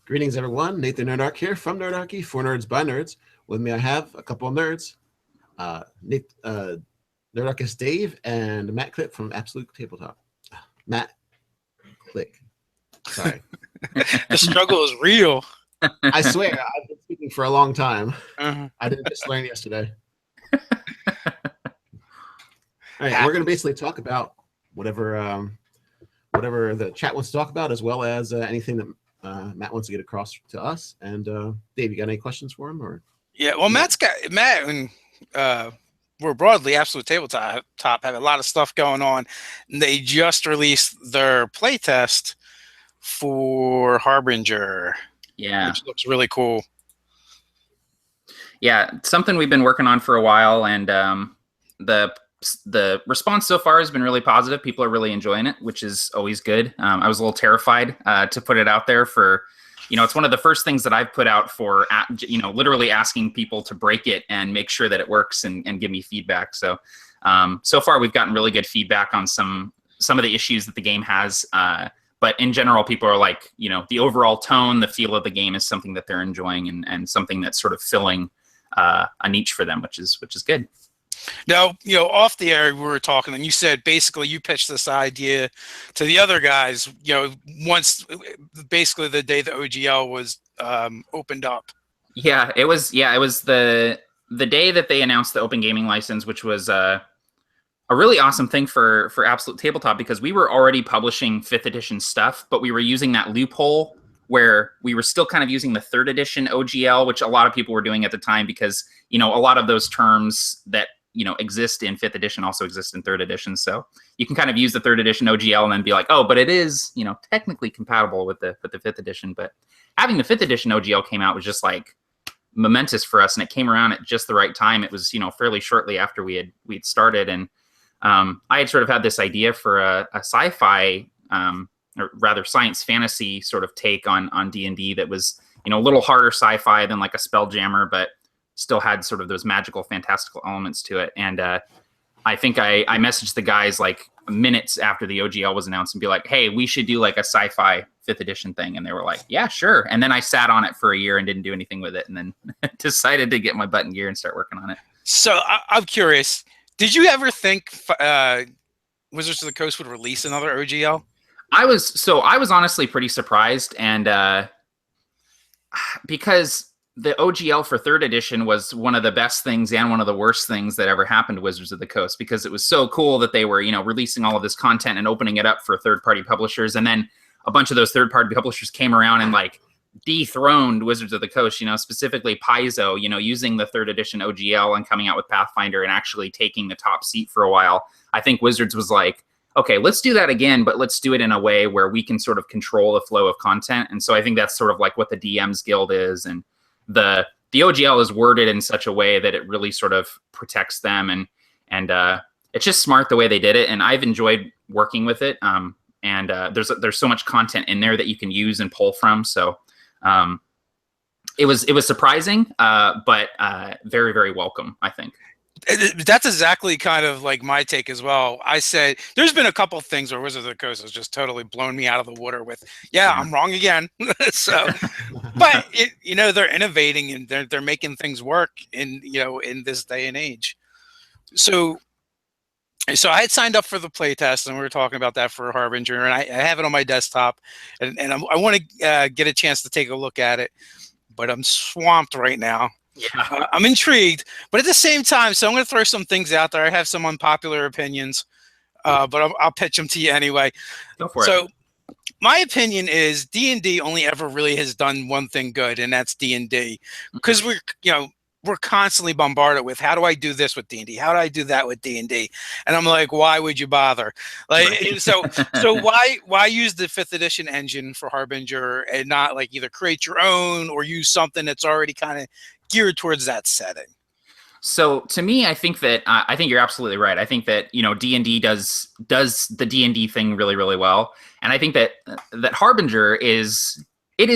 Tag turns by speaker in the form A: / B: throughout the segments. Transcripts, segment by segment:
A: Greetings, everyone. Nathan Nerdarchy here from Nerdarchy, for nerds by nerds. With me, I have a couple of nerds. Nerdarchist Dave and Matt Click from Absolute Tabletop. Matt Click. Sorry.
B: The struggle is real.
A: I swear, I've been speaking for a long time. I didn't just learn yesterday. All right, we're going to basically talk about whatever the chat wants to talk about, as well as anything that Matt wants to get across to us. And Dave, you got any questions for him? Or
B: yeah, well, Matt and we're broadly Absolute Tabletop have a lot of stuff going on. They just released their playtest for Harbinger.
C: Yeah,
B: which looks really cool.
C: Yeah, something we've been working on for a while, and the response so far has been really positive. People are really enjoying it, which is always good. I was a little terrified to put it out there for, it's one of the first things that I've put out for, literally asking people to break it and make sure that it works and give me feedback. So, so far we've gotten really good feedback on some of the issues that the game has. But in general, people are like, the overall tone, the feel of the game is something that they're enjoying and something that's sort of filling a niche for them, which is good.
B: Now, off the air, we were talking, and you said basically you pitched this idea to the other guys, once basically the day the OGL was opened up.
C: Yeah, it was the day that they announced the open gaming license, which was a really awesome thing for Absolute Tabletop, because we were already publishing 5th edition stuff, but we were using that loophole where we were still kind of using the 3rd edition OGL, which a lot of people were doing at the time, because, a lot of those terms that exist in 5th edition also exist in 3rd edition. So you can kind of use the 3rd edition OGL and then be like, oh, but it is, technically compatible with the 5th edition. But having the 5th edition OGL came out was just like momentous for us, and it came around at just the right time. It was, fairly shortly after we'd started, and I had sort of had this idea for a sci-fi, or rather science fantasy sort of take on D&D that was, a little harder sci-fi than like a Spelljammer, but still had sort of those magical, fantastical elements to it. And I think I messaged the guys like minutes after the OGL was announced and be like, hey, we should do like a sci-fi 5th edition thing. And they were like, yeah, sure. And then I sat on it for a year and didn't do anything with it, and then decided to get my butt in gear and start working on it.
B: So I'm curious, did you ever think Wizards of the Coast would release another OGL?
C: I was honestly pretty surprised, and because the OGL for 3rd edition was one of the best things and one of the worst things that ever happened to Wizards of the Coast, because it was so cool that they were, releasing all of this content and opening it up for third-party publishers. And then a bunch of those third-party publishers came around and like dethroned Wizards of the Coast, specifically Paizo, using the 3rd edition OGL and coming out with Pathfinder and actually taking the top seat for a while. I think Wizards was like, okay, let's do that again, but let's do it in a way where we can sort of control the flow of content. And so I think that's sort of like what the DMs Guild is, and the OGL is worded in such a way that it really sort of protects them, and it's just smart the way they did it, and I've enjoyed working with it. And there's so much content in there that you can use and pull from. So it was surprising, but very, very welcome, I think.
B: That's exactly kind of like my take as well. I said there's been a couple of things where Wizards of the Coast has just totally blown me out of the water with, I'm wrong again. So, but they're innovating and they're making things work in this day and age. So I had signed up for the playtest, and we were talking about that for Harbinger, and I have it on my desktop, and I want to get a chance to take a look at it, but I'm swamped right now.
C: Yeah,
B: I'm intrigued, but at the same time, so I'm going to throw some things out there. I have some unpopular opinions, but I'll pitch them to you anyway.
C: Go for it.
B: So my opinion is D&D only ever really has done one thing good, and that's D&D, because we're constantly bombarded with, how do I do this with D&D? How do I do that with D&D? And I'm like, why would you bother? Like, right. So why use the 5th edition engine for Harbinger and not like either create your own or use something that's already kind of geared towards that setting?
C: So to me, I think that I think you're absolutely right. I think that D&D does the D&D thing really, really well, and I think that Harbinger is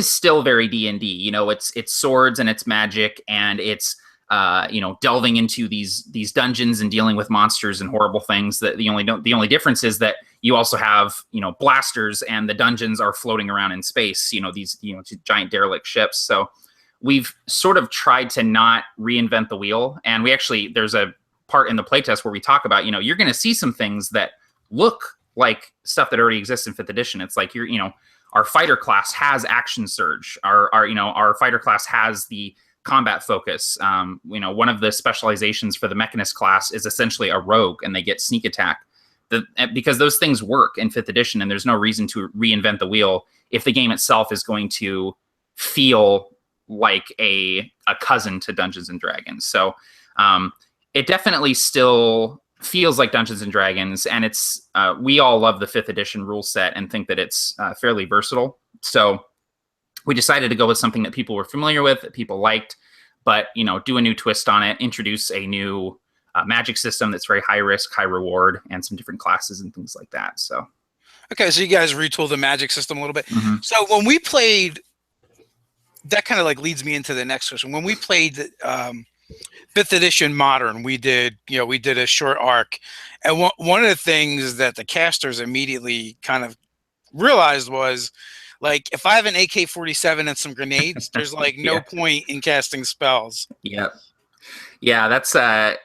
C: still very D&D. It's swords and it's magic, and it's delving into these dungeons and dealing with monsters and horrible things. That the only difference is that you also have, blasters, and the dungeons are floating around in space, these, giant derelict ships. So we've sort of tried to not reinvent the wheel. And there's a part in the playtest where we talk about, you're going to see some things that look like stuff that already exists in 5th edition. It's like our fighter class has action surge. Our fighter class has the combat focus. One of the specializations for the mechanist class is essentially a rogue, and they get sneak attack. Because those things work in 5th edition, and there's no reason to reinvent the wheel if the game itself is going to feel like a cousin to Dungeons and Dragons. So it definitely still feels like Dungeons and Dragons, and it's we all love the 5th edition rule set and think that it's fairly versatile. So we decided to go with something that people were familiar with, that people liked, but do a new twist on it, introduce a new magic system that's very high risk, high reward, and some different classes and things like that. So,
B: okay, so you guys retooled the magic system a little bit. So when we played, that kind of like leads me into the next question. When we played 5th edition modern, we did a short arc, and one of the things that the casters immediately kind of realized was, like, if I have an AK-47 and some grenades, there's like no point in casting spells.
C: Yeah, that's the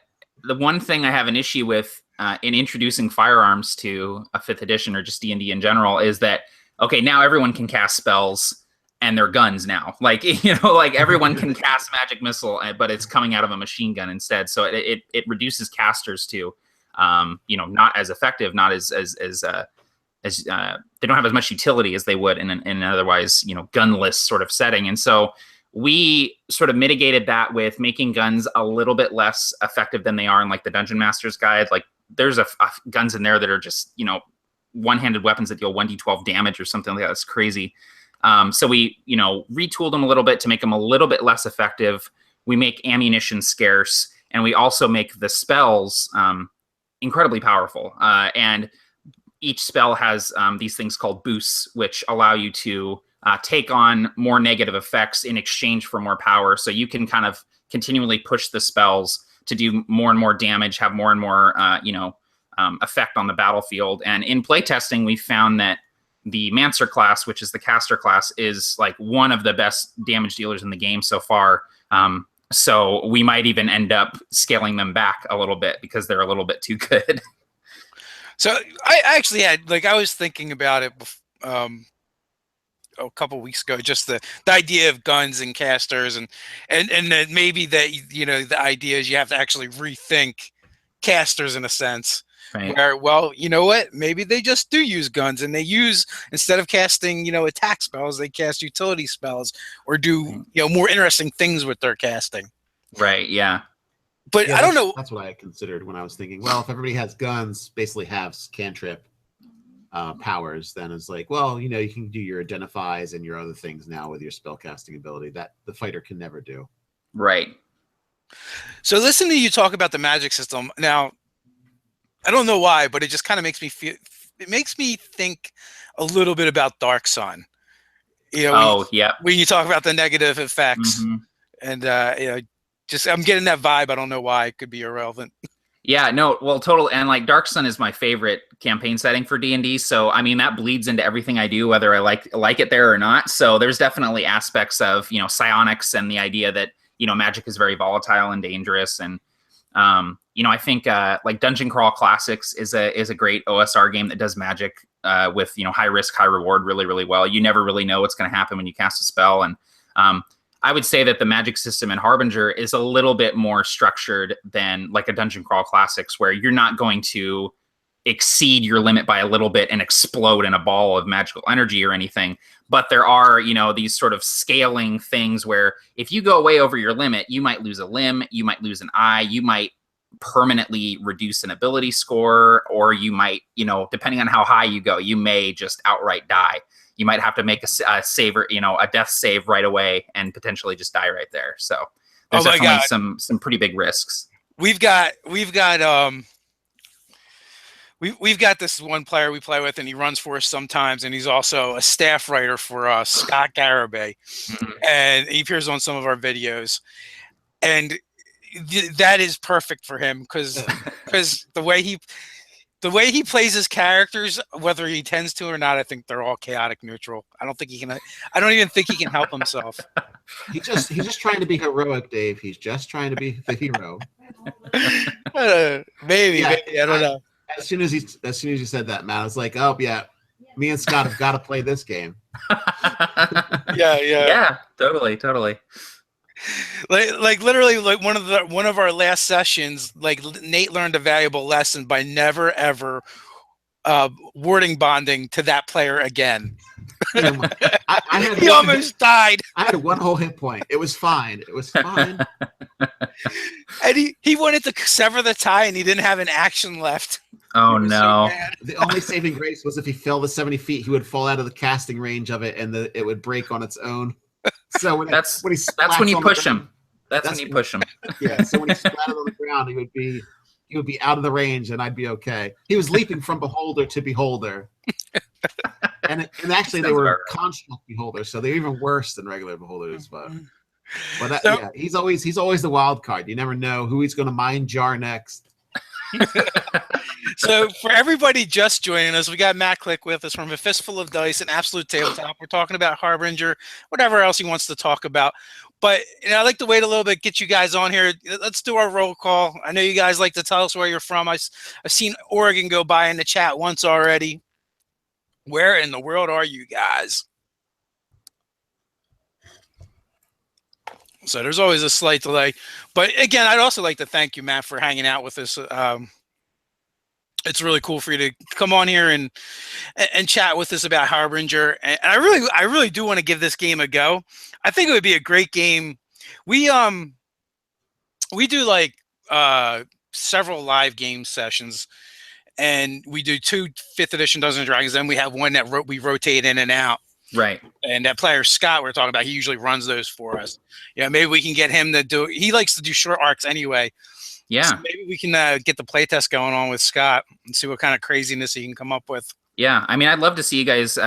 C: one thing I have an issue with in introducing firearms to a 5th edition or just D&D in general is that, okay, now everyone can cast spells and they're guns now. Like, like everyone can cast magic missile, but it's coming out of a machine gun instead. So it reduces casters to, not as effective, not as they don't have as much utility as they would in an otherwise, gunless sort of setting. And so we sort of mitigated that with making guns a little bit less effective than they are in like the Dungeon Master's Guide. Like there's guns in there that are just, one-handed weapons that deal 1d12 damage or something like that. It's crazy. So we, retooled them a little bit to make them a little bit less effective. We make ammunition scarce, and we also make the spells incredibly powerful. And each spell has these things called boosts, which allow you to take on more negative effects in exchange for more power. So you can kind of continually push the spells to do more and more damage, have more and more, effect on the battlefield. And in playtesting, we found that the Mancer class, which is the caster class, is like one of the best damage dealers in the game so far. So we might even end up scaling them back a little bit because they're a little bit too good.
B: So I actually had, I was thinking about it a couple weeks ago, just the idea of guns and casters, and then maybe that, the idea is you have to actually rethink casters in a sense.
C: Right.
B: Where, well, you know what? Maybe they just do use guns, and they use, instead of casting, attack spells, they cast utility spells or do, more interesting things with their casting.
C: Right. Yeah.
B: But I don't know.
A: That's what I considered when I was thinking, well, if everybody has guns, basically have cantrip powers, then it's like, well, you can do your identifies and your other things now with your spell casting ability that the fighter can never do.
C: Right.
B: So listen to you talk about the magic system. Now, I don't know why, but it just kind of makes me think a little bit about Dark Sun. When you talk about the negative effects, and I'm getting that vibe. I don't know why. It could be irrelevant.
C: Yeah, no, well, total. And like Dark Sun is my favorite campaign setting for D&D. So, I mean, that bleeds into everything I do, whether I like it there or not. So there's definitely aspects of, psionics and the idea that, magic is very volatile and dangerous. And, I think like Dungeon Crawl Classics is a great OSR game that does magic with, high risk, high reward really, really well. You never really know what's going to happen when you cast a spell. And I would say that the magic system in Harbinger is a little bit more structured than like a Dungeon Crawl Classics, where you're not going to exceed your limit by a little bit and explode in a ball of magical energy or anything. But there are, these sort of scaling things where if you go way over your limit, you might lose a limb, you might lose an eye, you might permanently reduce an ability score, or you might, depending on how high you go, you may just outright die. You might have to make a save, or, a death save right away and potentially just die right there. So there's definitely some pretty big risks.
B: We've got this one player we play with, and he runs for us sometimes, and he's also a staff writer for us, Scott Garibay, and he appears on some of our videos, and that is perfect for him because the the way he plays his characters, whether he tends to or not, I think they're all chaotic neutral. I don't even think he can help himself.
A: He's just trying to be heroic, Dave. He's just trying to be the hero.
B: Maybe I don't know.
A: As soon as you said that, Matt, I was like, oh yeah, me and Scott have got to play this game.
B: Yeah,
C: totally.
B: Like literally, like one of our last sessions, like Nate learned a valuable lesson by never ever wording bonding to that player again.
A: He
B: almost died.
A: I had one whole hit point. It was fine.
B: And he wanted to sever the tie, and he didn't have an action left.
C: Oh no!
A: So the only saving grace was if he fell the 70 feet, he would fall out of the casting range of it, and it would break on its own. So
C: that's when you push him. That's when you push him.
A: Yeah. So when he splattered on the ground, he would be out of the range, and I'd be okay. He was leaping from beholder to beholder, and actually they were construct beholders, so they're even worse than regular beholders. But he's always the wild card. You never know who he's going to mind jar next.
B: So for everybody just joining us, we got Matt Click with us from A Fistful of Dice and Absolute Tabletop. We're talking about Harbinger, whatever else he wants to talk about. But I'd like to wait a little bit, get you guys on here. Let's do our roll call. I know you guys like to tell us where you're from. I've seen Oregon go by in the chat once already. Where in the world are you guys? So there's always a slight delay. But again, I'd also like to thank you, Matt, for hanging out with us. It's really cool for you to come on here and chat with us about Harbinger. And I really do want to give this game a go. I think it would be a great game. We do like several live game sessions, and we do 2 5th edition Dungeons and Dragons. Then we have one that we rotate in and out.
C: Right.
B: And that player Scott we're talking about, he usually runs those for us. Yeah, maybe we can get him to do. He likes to do short arcs anyway.
C: Yeah.
B: So maybe we can get the playtest going on with Scott and see what kind of craziness he can come up with.
C: Yeah, I mean, I'd love to see you guys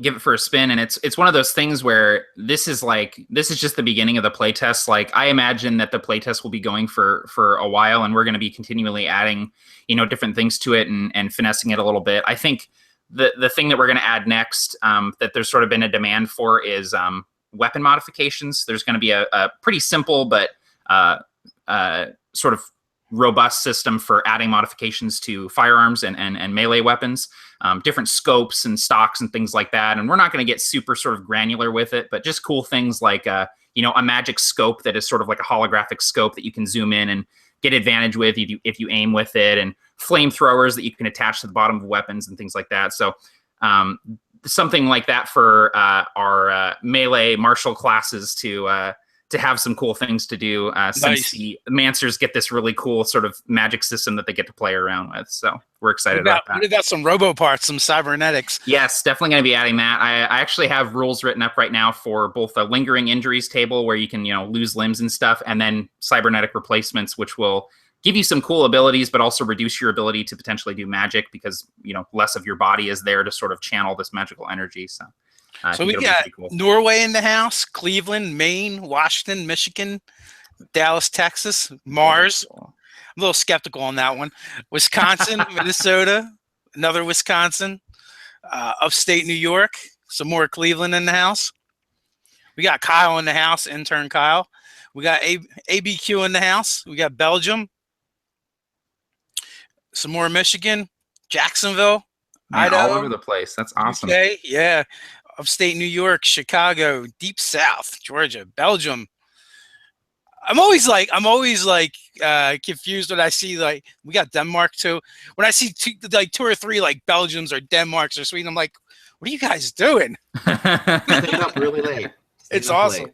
C: give it for a spin. And it's one of those things where this is just the beginning of the playtest. Like, I imagine that the playtest will be going for a while, and we're going to be continually adding, different things to it and finessing it a little bit. I think the thing that we're going to add next, that there's sort of been a demand for, is weapon modifications. There's going to be a pretty simple but sort of robust system for adding modifications to firearms and melee weapons, different scopes and stocks and things like that. And we're not going to get super sort of granular with it, but just cool things like a magic scope that is sort of like a holographic scope that you can zoom in and get advantage with if you aim with it, and flamethrowers that you can attach to the bottom of weapons and things like that. So something like that for our melee martial classes to have some cool things to do, since the Mancers get this really cool sort of magic system that they get to play around with. So we're excited about that.
B: What about some robo parts, some cybernetics?
C: Yes, definitely going to be adding that. I actually have rules written up right now for both a lingering injuries table where you can, lose limbs and stuff, and then cybernetic replacements, which will give you some cool abilities, but also reduce your ability to potentially do magic because, less of your body is there to sort of channel this magical energy. So
B: we got cool. Norway in the house, Cleveland, Maine, Washington, Michigan, Dallas, Texas, Mars. I'm a little skeptical on that one. Wisconsin, Minnesota, another Wisconsin, upstate New York, some more Cleveland in the house. We got Kyle in the house, intern Kyle. We got ABQ in the house. We got Belgium, some more Michigan, Jacksonville, Idaho,
C: all over the place. That's awesome.
B: Okay, yeah. Upstate New York, Chicago, Deep South, Georgia, Belgium. I'm always confused when I see we got Denmark too. When I see 2 or 3 Belgiums or Denmarks or Sweden, I'm like, what are you guys doing?
A: Staying up really late.
B: It's awesome.
C: Late.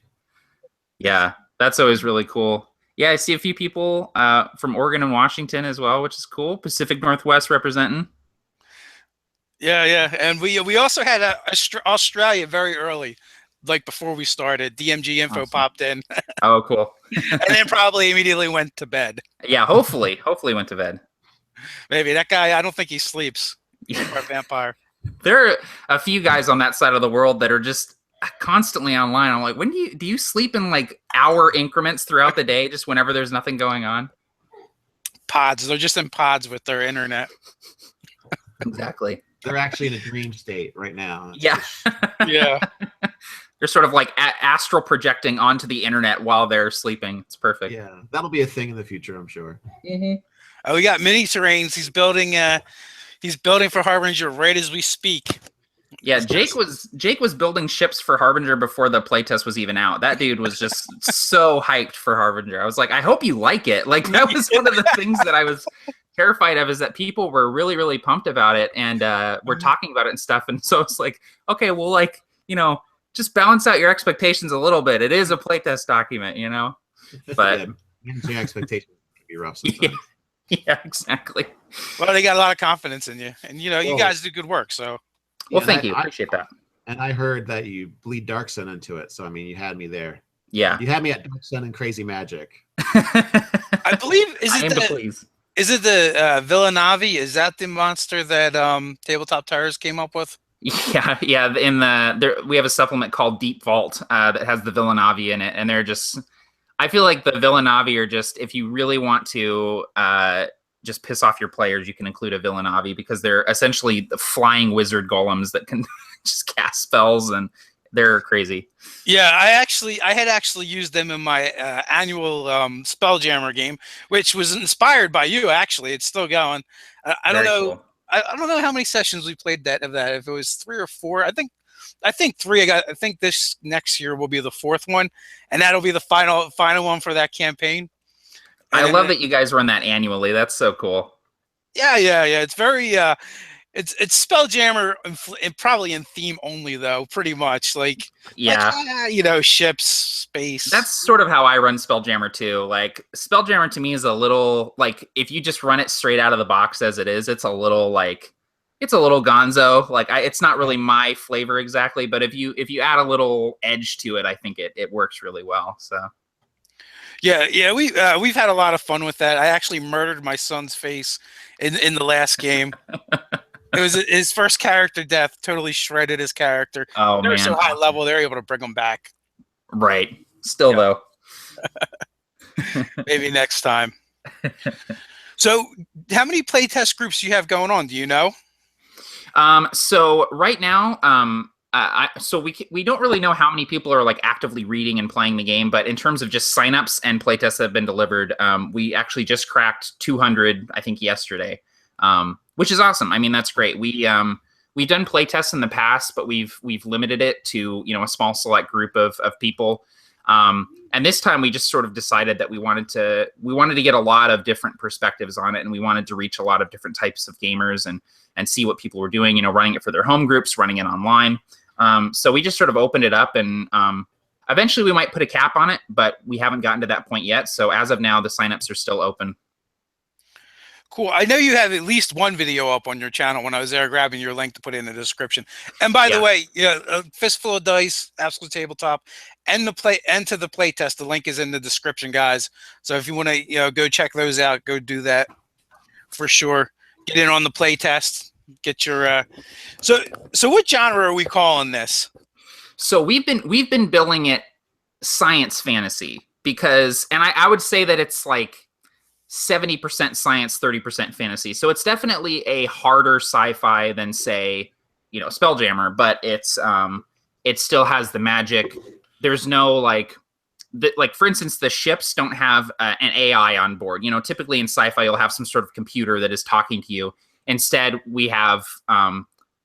C: Yeah, that's always really cool. Yeah, I see a few people from Oregon and Washington as well, which is cool. Pacific Northwest representing.
B: Yeah, and we also had Australia very early, before we started. DMG info awesome. Popped in.
C: Oh, cool.
B: And then probably immediately went to bed.
C: Yeah, hopefully went to bed.
B: Maybe that guy. I don't think he sleeps. He's a vampire.
C: There are a few guys on that side of the world that are just constantly online. I'm like, when do you sleep in hour increments throughout the day, just whenever there's nothing going on?
B: pods. They're just in pods with their internet.
C: Exactly.
A: They're actually in a dream state right now.
C: Yeah.
B: Yeah.
C: They're sort of like astral projecting onto the internet while they're sleeping. It's perfect.
A: Yeah, that'll be a thing in the future, I'm sure.
B: We got mini terrains. He's building for Harbinger right as we speak.
C: Yeah, Jake was building ships for Harbinger before the playtest was even out. That dude was just so hyped for Harbinger. I was like, I hope you like it. Like, that was one of the things that I was terrified of, is that people were really, really pumped about it, and we're talking about it and stuff. And so it's like, okay, well, like, just balance out your expectations a little bit. It is a playtest document, But
A: yeah, managing expectations can be rough sometimes.
C: Yeah, exactly.
B: Well, they got a lot of confidence in you, and you guys do good work. So,
C: well, thank you. Appreciate that.
A: And I heard that you bleed Dark Sun into it, so I mean, you had me there.
C: Yeah,
A: you had me at Dark Sun and Crazy Magic.
B: I believe is it the Villanavi? Is that the monster that Tabletop Terrors came up with?
C: Yeah. We have a supplement called Deep Vault that has the Villanavi in it, and they're just. I feel like the Villanavi are just, if you really want to just piss off your players, you can include a Villanavi, because they're essentially the flying wizard golems that can just cast spells, and they're crazy.
B: Yeah, I had actually used them in my annual Spelljammer game, which was inspired by you. Actually, it's still going. I don't know. Cool. I don't know how many sessions we played of that. If it was 3 or 4, I think 3. I think this next year will be the 4th one, and that'll be the final one for that campaign.
C: I love that you guys run that annually. That's so cool.
B: Yeah. It's very it's Spelljammer and probably in theme only, though, pretty much. Like ships, space.
C: That's sort of how I run Spelljammer too. Like, Spelljammer to me is a little, like, if you just run it straight out of the box as it is, it's a little gonzo. Like, it's not really my flavor exactly, but if you add a little edge to it, I think it works really well. So.
B: Yeah, we've had a lot of fun with that. I actually murdered my son's face in the last game. It was his first character death. Totally shredded his character.
C: Oh,
B: they're
C: man.
B: so high level, they're able to bring him back.
C: Right. Still though.
B: Maybe next time. So, how many playtest groups do you have going on? Do you know?
C: So right now, we don't really know how many people are like actively reading and playing the game, but in terms of just signups and playtests that have been delivered, we actually just cracked 200, I think, yesterday, which is awesome. I mean, that's great. We've done playtests in the past, but we've limited it to a small select group of people. And this time we just sort of decided that we wanted to get a lot of different perspectives on it, and we wanted to reach a lot of different types of gamers and see what people were doing, running it for their home groups, running it online. So we just sort of opened it up, and eventually we might put a cap on it, but we haven't gotten to that point yet. So as of now, the signups are still open.
B: Cool. I know you have at least one video up on your channel when I was there grabbing your link to put in the description. And by the way, Fistful of Dice, Absolute Tabletop, and to the playtest. The link is in the description, guys. So if you want to go check those out, go do that for sure. Get in on the playtest. Get your so what genre are we calling this?
C: So we've been billing it science fantasy, because, and I would say that it's like 70% science, 30% fantasy. So it's definitely a harder sci-fi than, say, Spelljammer, but it still has the magic. There's no like for instance, the ships don't have an AI on board. Typically in sci-fi you'll have some sort of computer that is talking to you. Instead, we have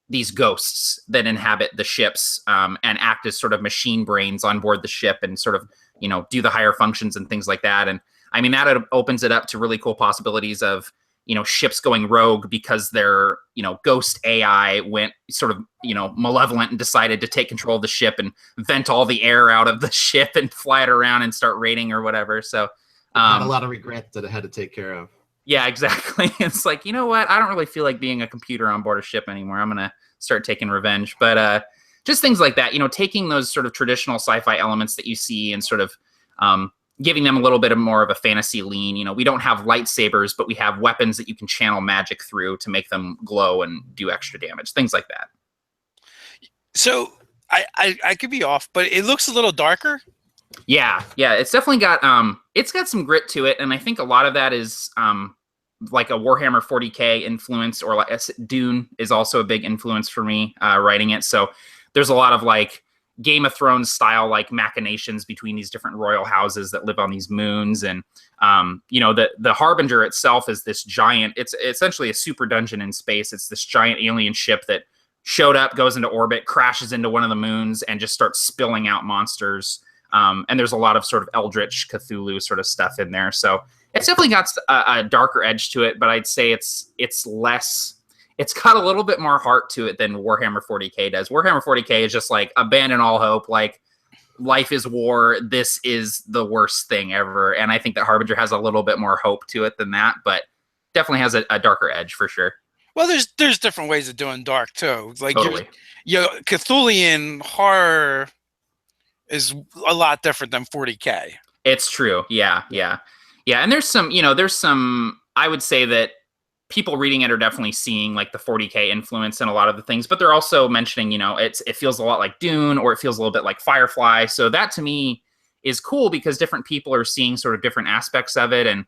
C: these ghosts that inhabit the ships and act as sort of machine brains on board the ship, and sort of do the higher functions and things like that. And I mean, that opens it up to really cool possibilities of, ships going rogue because their, ghost AI went sort of, malevolent and decided to take control of the ship and vent all the air out of the ship and fly it around and start raiding or whatever. So
A: had a lot of regrets that it had to take care of.
C: Yeah, exactly. It's like, you know what? I don't really feel like being a computer on board a ship anymore. I'm going to start taking revenge. But just things like that, taking those sort of traditional sci-fi elements that you see and sort of giving them a little bit more of a fantasy lean. We don't have lightsabers, but we have weapons that you can channel magic through to make them glow and do extra damage, things like that.
B: So I could be off, but it looks a little darker.
C: Yeah, it's definitely got it's got some grit to it, and I think a lot of that is like a Warhammer 40K influence, or like Dune is also a big influence for me writing it. So there's a lot of like Game of Thrones style like machinations between these different royal houses that live on these moons. And the Harbinger itself is this giant, it's essentially a super dungeon in space. It's this giant alien ship that showed up, goes into orbit, crashes into one of the moons, and just starts spilling out monsters. And there's a lot of sort of Eldritch Cthulhu sort of stuff in there. So it's definitely got a darker edge to it, but I'd say it's less. It's got a little bit more heart to it than Warhammer 40K does. Warhammer 40K is just like abandon all hope, like life is war. This is the worst thing ever. And I think that Harbinger has a little bit more hope to it than that, but definitely has a darker edge for sure.
B: Well, there's different ways of doing dark too. Like
C: Totally.
B: Cthulian horror is a lot different than 40K.
C: It's true. Yeah. And there's some, I would say that people reading it are definitely seeing like the 40K influence in a lot of the things, but they're also mentioning, it feels a lot like Dune, or it feels a little bit like Firefly. So that to me is cool because different people are seeing sort of different aspects of it. And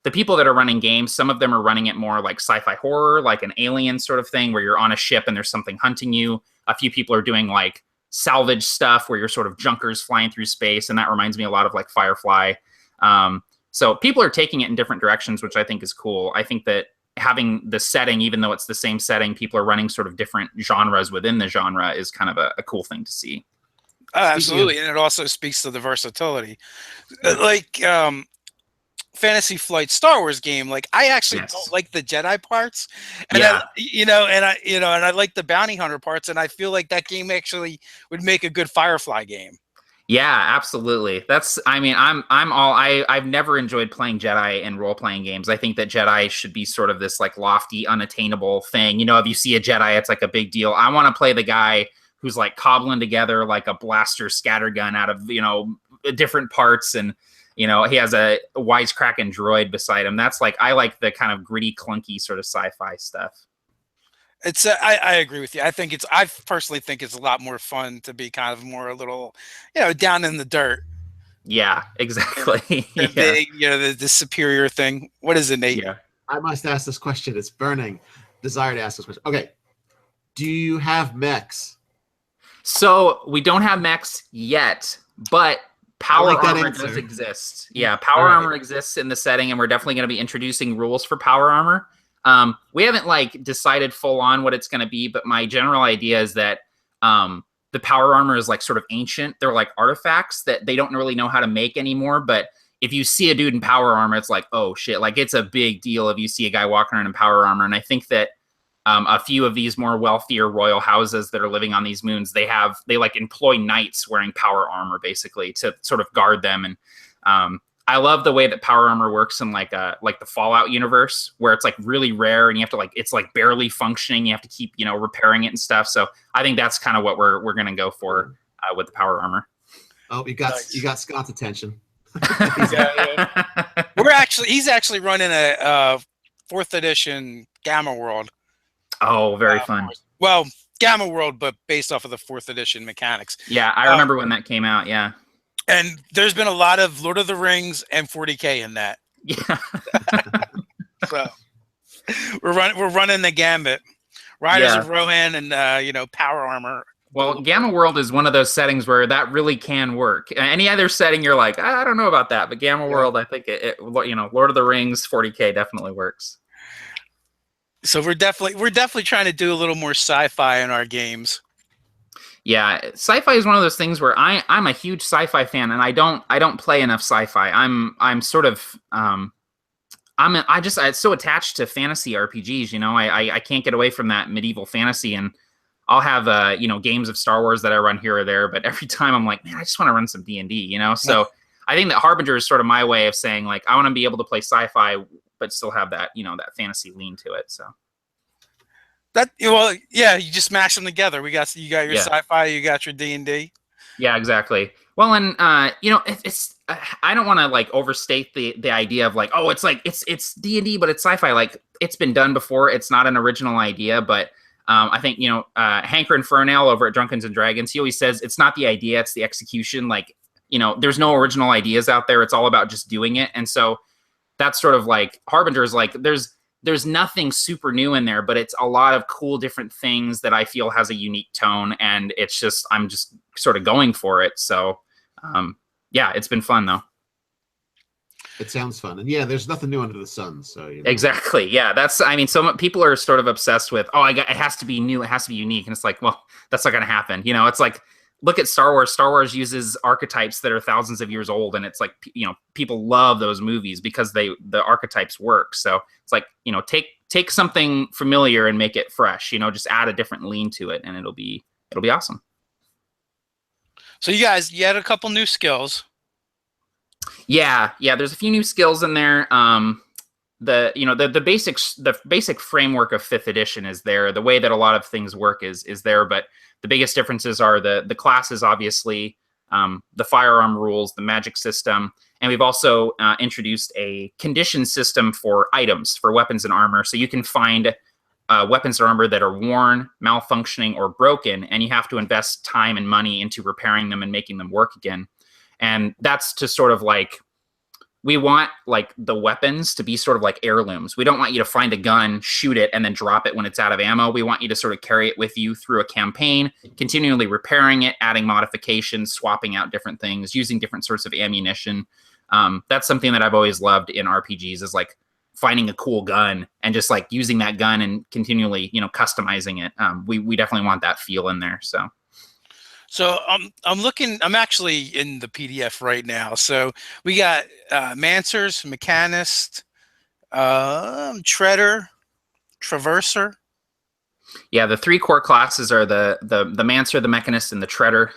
C: the people that are running games, some of them are running it more like sci-fi horror, like an Alien sort of thing where you're on a ship and there's something hunting you. A few people are doing like salvage stuff where you're sort of junkers flying through space. And that reminds me a lot of like Firefly. So people are taking it in different directions, which I think is cool. I think that having the setting, even though it's the same setting, people are running sort of different genres within the genre is kind of a cool thing to see.
B: Absolutely. And it also speaks to the versatility. Like Fantasy Flight Star Wars game, like I actually don't like the Jedi parts. And I like the bounty hunter parts, and I feel like that game actually would make a good Firefly game.
C: Yeah, absolutely. I've never enjoyed playing Jedi in role-playing games. I think that Jedi should be sort of this like lofty, unattainable thing. If you see a Jedi, it's like a big deal. I want to play the guy who's like cobbling together like a blaster scattergun out of, different parts. And, he has a wisecracking droid beside him. That's like, I like the kind of gritty, clunky sort of sci-fi stuff.
B: It's I agree with you. I personally think it's a lot more fun to be kind of more a little, down in the dirt.
C: Yeah, exactly.
B: The superior thing. What is it, Nate?
C: Yeah.
A: I must ask this question. It's burning desire to ask this question. Okay. Do you have mechs?
C: So we don't have mechs yet, but power armor does exist. Yeah, power armor exists in the setting, and we're definitely going to be introducing rules for power armor. We haven't like decided full on what it's going to be, but my general idea is that the power armor is like sort of ancient. They're like artifacts that they don't really know how to make anymore. But if you see a dude in power armor, it's like, oh shit, like it's a big deal if you see a guy walking around in power armor. And I think that a few of these more wealthier royal houses that are living on these moons, they like employ knights wearing power armor basically to sort of guard them. And I love the way that power armor works in like the Fallout universe, where it's like really rare and you have to it's like barely functioning. You have to keep, repairing it and stuff. So I think that's kind of what we're going to go for with the power armor.
A: Oh, you got Scott's attention.
B: He's actually running a 4th edition Gamma World.
C: Oh, very fun.
B: Well, Gamma World, but based off of the 4th edition mechanics.
C: Yeah, I remember when that came out. Yeah.
B: And there's been a lot of Lord of the Rings and 40K in that.
C: Yeah.
B: So we're running the gambit. Riders of Rohan and power armor.
C: Well, Gamma World is one of those settings where that really can work. Any other setting, you're like, I don't know about that, but Gamma World, I think Lord of the Rings, 40K definitely works.
B: So we're definitely trying to do a little more sci-fi in our games.
C: Yeah, sci-fi is one of those things where I'm a huge sci-fi fan, and I don't play enough sci-fi. I'm sort of I'm so attached to fantasy RPGs. I can't get away from that medieval fantasy, and I'll have games of Star Wars that I run here or there. But every time I'm like, man, I just want to run some D&D. So I think that Harbinger is sort of my way of saying like I want to be able to play sci-fi, but still have that that fantasy lean to it. So.
B: You just mash them together. You got your sci-fi, you got your D&D.
C: Yeah, exactly. Well, and it's I don't want to like overstate the idea of like, oh, it's like it's D&D, but it's sci-fi. Like it's been done before. It's not an original idea, but I think Hanker Fernell over at Drunkens and Dragons, he always says it's not the idea, it's the execution. Like there's no original ideas out there. It's all about just doing it. And so that's sort of like Harbinger is like there's there's nothing super new in there, but it's a lot of cool different things that I feel has a unique tone, and it's just I'm just sort of going for it. So yeah, it's been fun though.
A: It sounds fun, and yeah, there's nothing new under the sun. So you know.
C: Exactly, yeah. That's I mean, so people are sort of obsessed with it has to be new, it has to be unique, and it's like, well, that's not going to happen. You know, it's like look at Star Wars. Star Wars uses archetypes that are thousands of years old, and it's like people love those movies because the archetypes work. So it's like take something familiar and make it fresh. Just add a different lean to it, and it'll be awesome.
B: So you had a couple new skills.
C: Yeah. There's a few new skills in there. The basic framework of 5th edition is there. The way that a lot of things work is there, but the biggest differences are the classes, obviously, the firearm rules, the magic system, and we've also introduced a condition system for items, for weapons and armor. So you can find weapons or armor that are worn, malfunctioning, or broken, and you have to invest time and money into repairing them and making them work again. And that's to sort of like, we want like the weapons to be sort of like heirlooms. We don't want you to find a gun, shoot it, and then drop it when it's out of ammo. We want you to sort of carry it with you through a campaign, continually repairing it, adding modifications, swapping out different things, using different sorts of ammunition. That's something that I've always loved in RPGs, is like finding a cool gun and just like using that gun and continually, customizing it. We definitely want that feel in there.
B: So I'm actually in the PDF right now. So we got Mancers, Mechanist, Treader, Traverser.
C: Yeah, the 3 core classes are the Mancer, the Mechanist, and the Treader.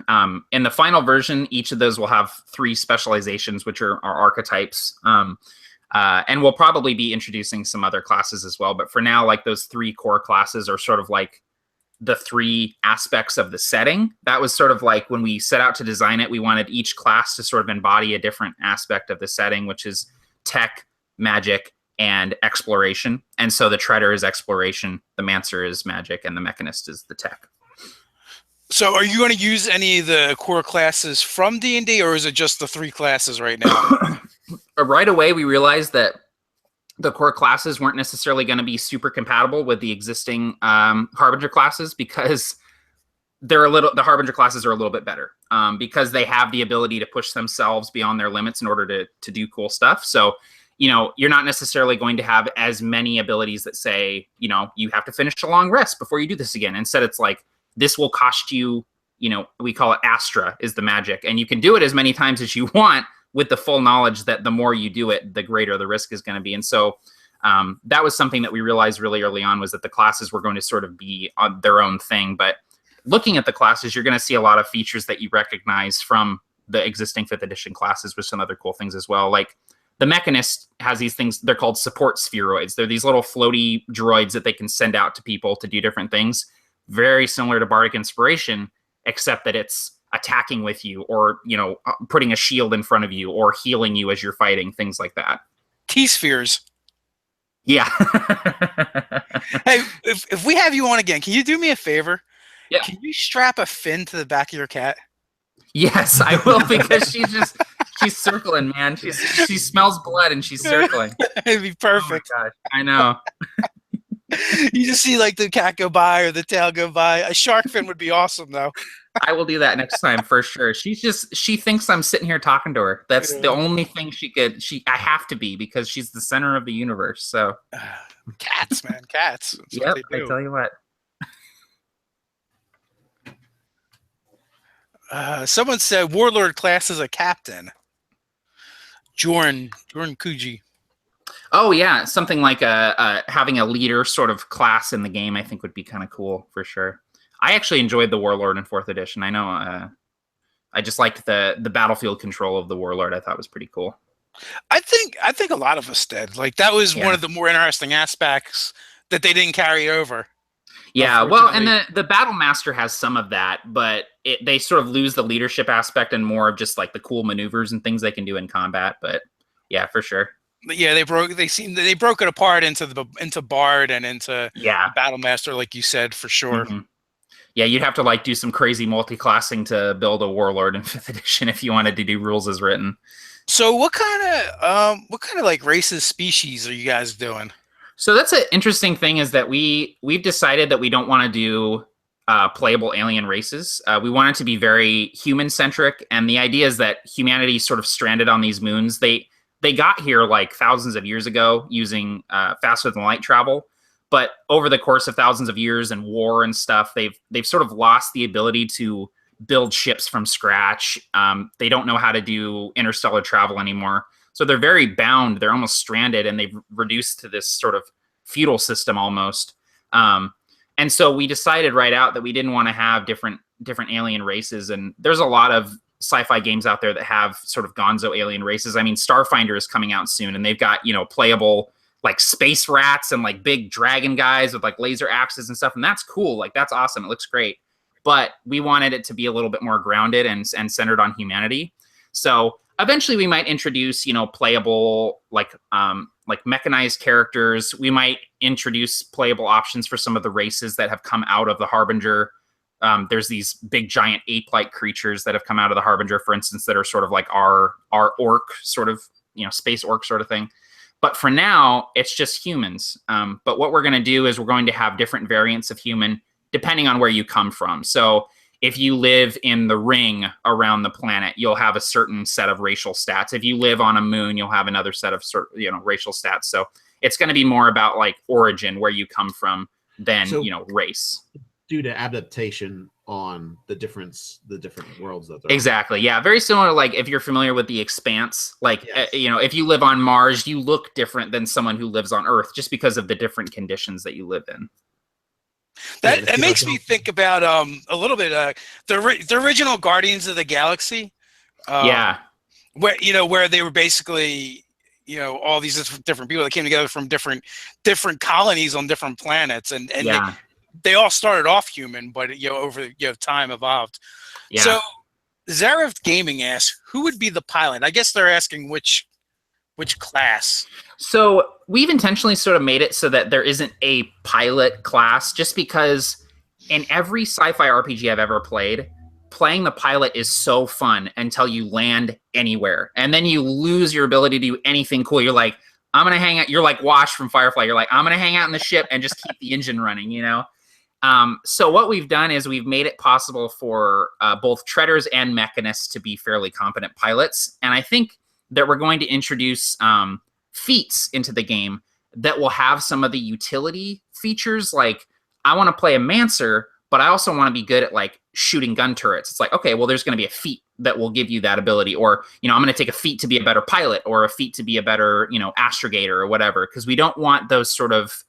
C: In the final version, each of those will have 3 specializations, which are archetypes. And we'll probably be introducing some other classes as well. But for now, like those 3 core classes are sort of like the 3 aspects of the setting. That was sort of like when we set out to design it, we wanted each class to sort of embody a different aspect of the setting, which is tech, magic, and exploration. And so the Treader is exploration, the Mancer is magic, and the Mechanist is the tech.
B: So are you going to use any of the core classes from D&D, or is it just the 3 classes right now?
C: Right away, we realized that the core classes weren't necessarily going to be super compatible with the existing Harbinger classes, because the Harbinger classes are a little bit better because they have the ability to push themselves beyond their limits in order to do cool stuff. So, you're not necessarily going to have as many abilities that say, you have to finish a long rest before you do this again. Instead, it's like, this will cost you, we call it Astra is the magic, and you can do it as many times as you want, with the full knowledge that the more you do it, the greater the risk is going to be. And so that was something that we realized really early on, was that the classes were going to sort of be on their own thing. But looking at the classes, you're going to see a lot of features that you recognize from the existing 5th edition classes, with some other cool things as well. Like the Mechanist has these things, they're called support spheroids. They're these little floaty droids that they can send out to people to do different things. Very similar to Bardic Inspiration, except that it's attacking with you, or putting a shield in front of you, or healing you as you're fighting, things like that.
B: T-spheres.
C: Yeah.
B: Hey, if we have you on again, can you do me a favor?
C: Yeah.
B: Can you strap a fin to the back of your cat?
C: Yes, I will, because she's circling, man. She smells blood and she's circling.
B: It'd be perfect.
C: Oh my gosh, I know.
B: You just see like the cat go by or the tail go by. A shark fin would be awesome, though.
C: I will do that next time for sure. She thinks I'm sitting here talking to her. That's the only thing I have to be, because she's the center of the universe. So
B: cats, man, cats. That's
C: yep, I tell you what.
B: Someone said Warlord class is a captain. Jorn Kuji.
C: Oh yeah, something like having a leader sort of class in the game, I think would be kind of cool for sure. I actually enjoyed the Warlord in 4th edition. I know I just liked the battlefield control of the Warlord. I thought was pretty cool.
B: I think a lot of us did. Like that was one of the more interesting aspects that they didn't carry over.
C: Yeah, well, and the Battle Master has some of that, but they sort of lose the leadership aspect and more of just like the cool maneuvers and things they can do in combat. But yeah, for sure.
B: Yeah, they broke it apart into Bard and into Battle Master, like you said, for sure.
C: Mm-hmm. Yeah, you'd have to like do some crazy multi-classing to build a Warlord in 5th edition if you wanted to do rules as written.
B: So what kind of like races, species are you guys doing?
C: So that's an interesting thing, is that we've decided that we don't want to do playable alien races. We want it to be very human centric, and the idea is that humanity sort of stranded on these moons. They got here like thousands of years ago using faster than light travel, but over the course of thousands of years and war and stuff, they've sort of lost the ability to build ships from scratch. They don't know how to do interstellar travel anymore. So they're very bound. They're almost stranded, and they've reduced to this sort of feudal system almost. And so we decided right out that we didn't want to have different alien races. And there's a lot of sci-fi games out there that have sort of gonzo alien races. I mean, Starfinder is coming out soon, and they've got, playable like space rats and like big dragon guys with like laser axes and stuff. And that's cool. Like, that's awesome. It looks great. But we wanted it to be a little bit more grounded and centered on humanity. So eventually we might introduce, playable like mechanized characters. We might introduce playable options for some of the races that have come out of the Harbinger. There's these big giant ape-like creatures that have come out of the Harbinger, for instance, that are sort of like our orc sort of, space orc sort of thing. But for now, it's just humans. But what we're going to do is we're going to have different variants of human depending on where you come from. So if you live in the ring around the planet, you'll have a certain set of racial stats. If you live on a moon, you'll have another set of racial stats. So it's going to be more about like origin, where you come from, than race.
A: Due to adaptation on the different worlds that they're
C: exactly. Yeah, very similar to, like, if you're familiar with The Expanse, like yes. If you live on Mars, you look different than someone who lives on Earth just because of the different conditions that you live in.
B: That makes me think about a little bit the original Guardians of the Galaxy. Where they were basically all these different people that came together from different colonies on different planets, and yeah. They all started off human, but over time evolved. Yeah. So Zareth Gaming asks, who would be the pilot? I guess they're asking which class.
C: So we've intentionally sort of made it so that there isn't a pilot class, just because in every sci-fi RPG I've ever played, playing the pilot is so fun until you land anywhere. And then you lose your ability to do anything cool. You're like, I'm going to hang out. You're like Wash from Firefly. You're like, I'm going to hang out in the ship and just keep the engine running, So what we've done is we've made it possible for both treaders and mechanists to be fairly competent pilots. And I think that we're going to introduce feats into the game that will have some of the utility features. Like, I want to play a Mancer, but I also want to be good at like shooting gun turrets. It's like, okay, well, there's going to be a feat that will give you that ability. Or, I'm going to take a feat to be a better pilot, or a feat to be a better, astrogator or whatever. Because we don't want those sort of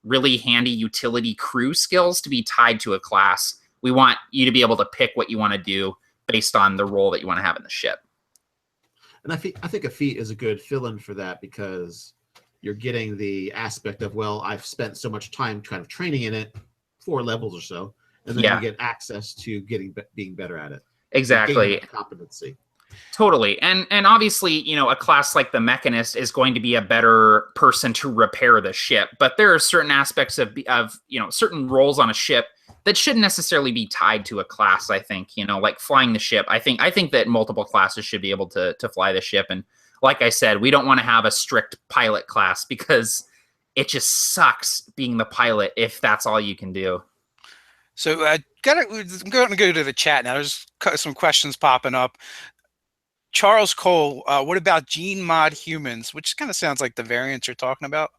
C: really handy utility crew skills to be tied to a class. We want you to be able to pick what you want to do based on the role that you want to have in the ship.
A: And I think a feat is a good fill-in for that, because you're getting the aspect of, well, I've spent so much time kind of training in it, 4 levels or so, and then you get access to being better at it.
C: Exactly.
A: Competency.
C: Totally. And obviously, a class like the Mechanist is going to be a better person to repair the ship. But there are certain aspects of certain roles on a ship that shouldn't necessarily be tied to a class, I think, like flying the ship. I think that multiple classes should be able to fly the ship. And like I said, we don't want to have a strict pilot class, because it just sucks being the pilot if that's all you can do.
B: So I'm going to go to the chat now. There's some questions popping up. Charles Cole, what about gene mod humans? Which kind of sounds like the variants you're talking about.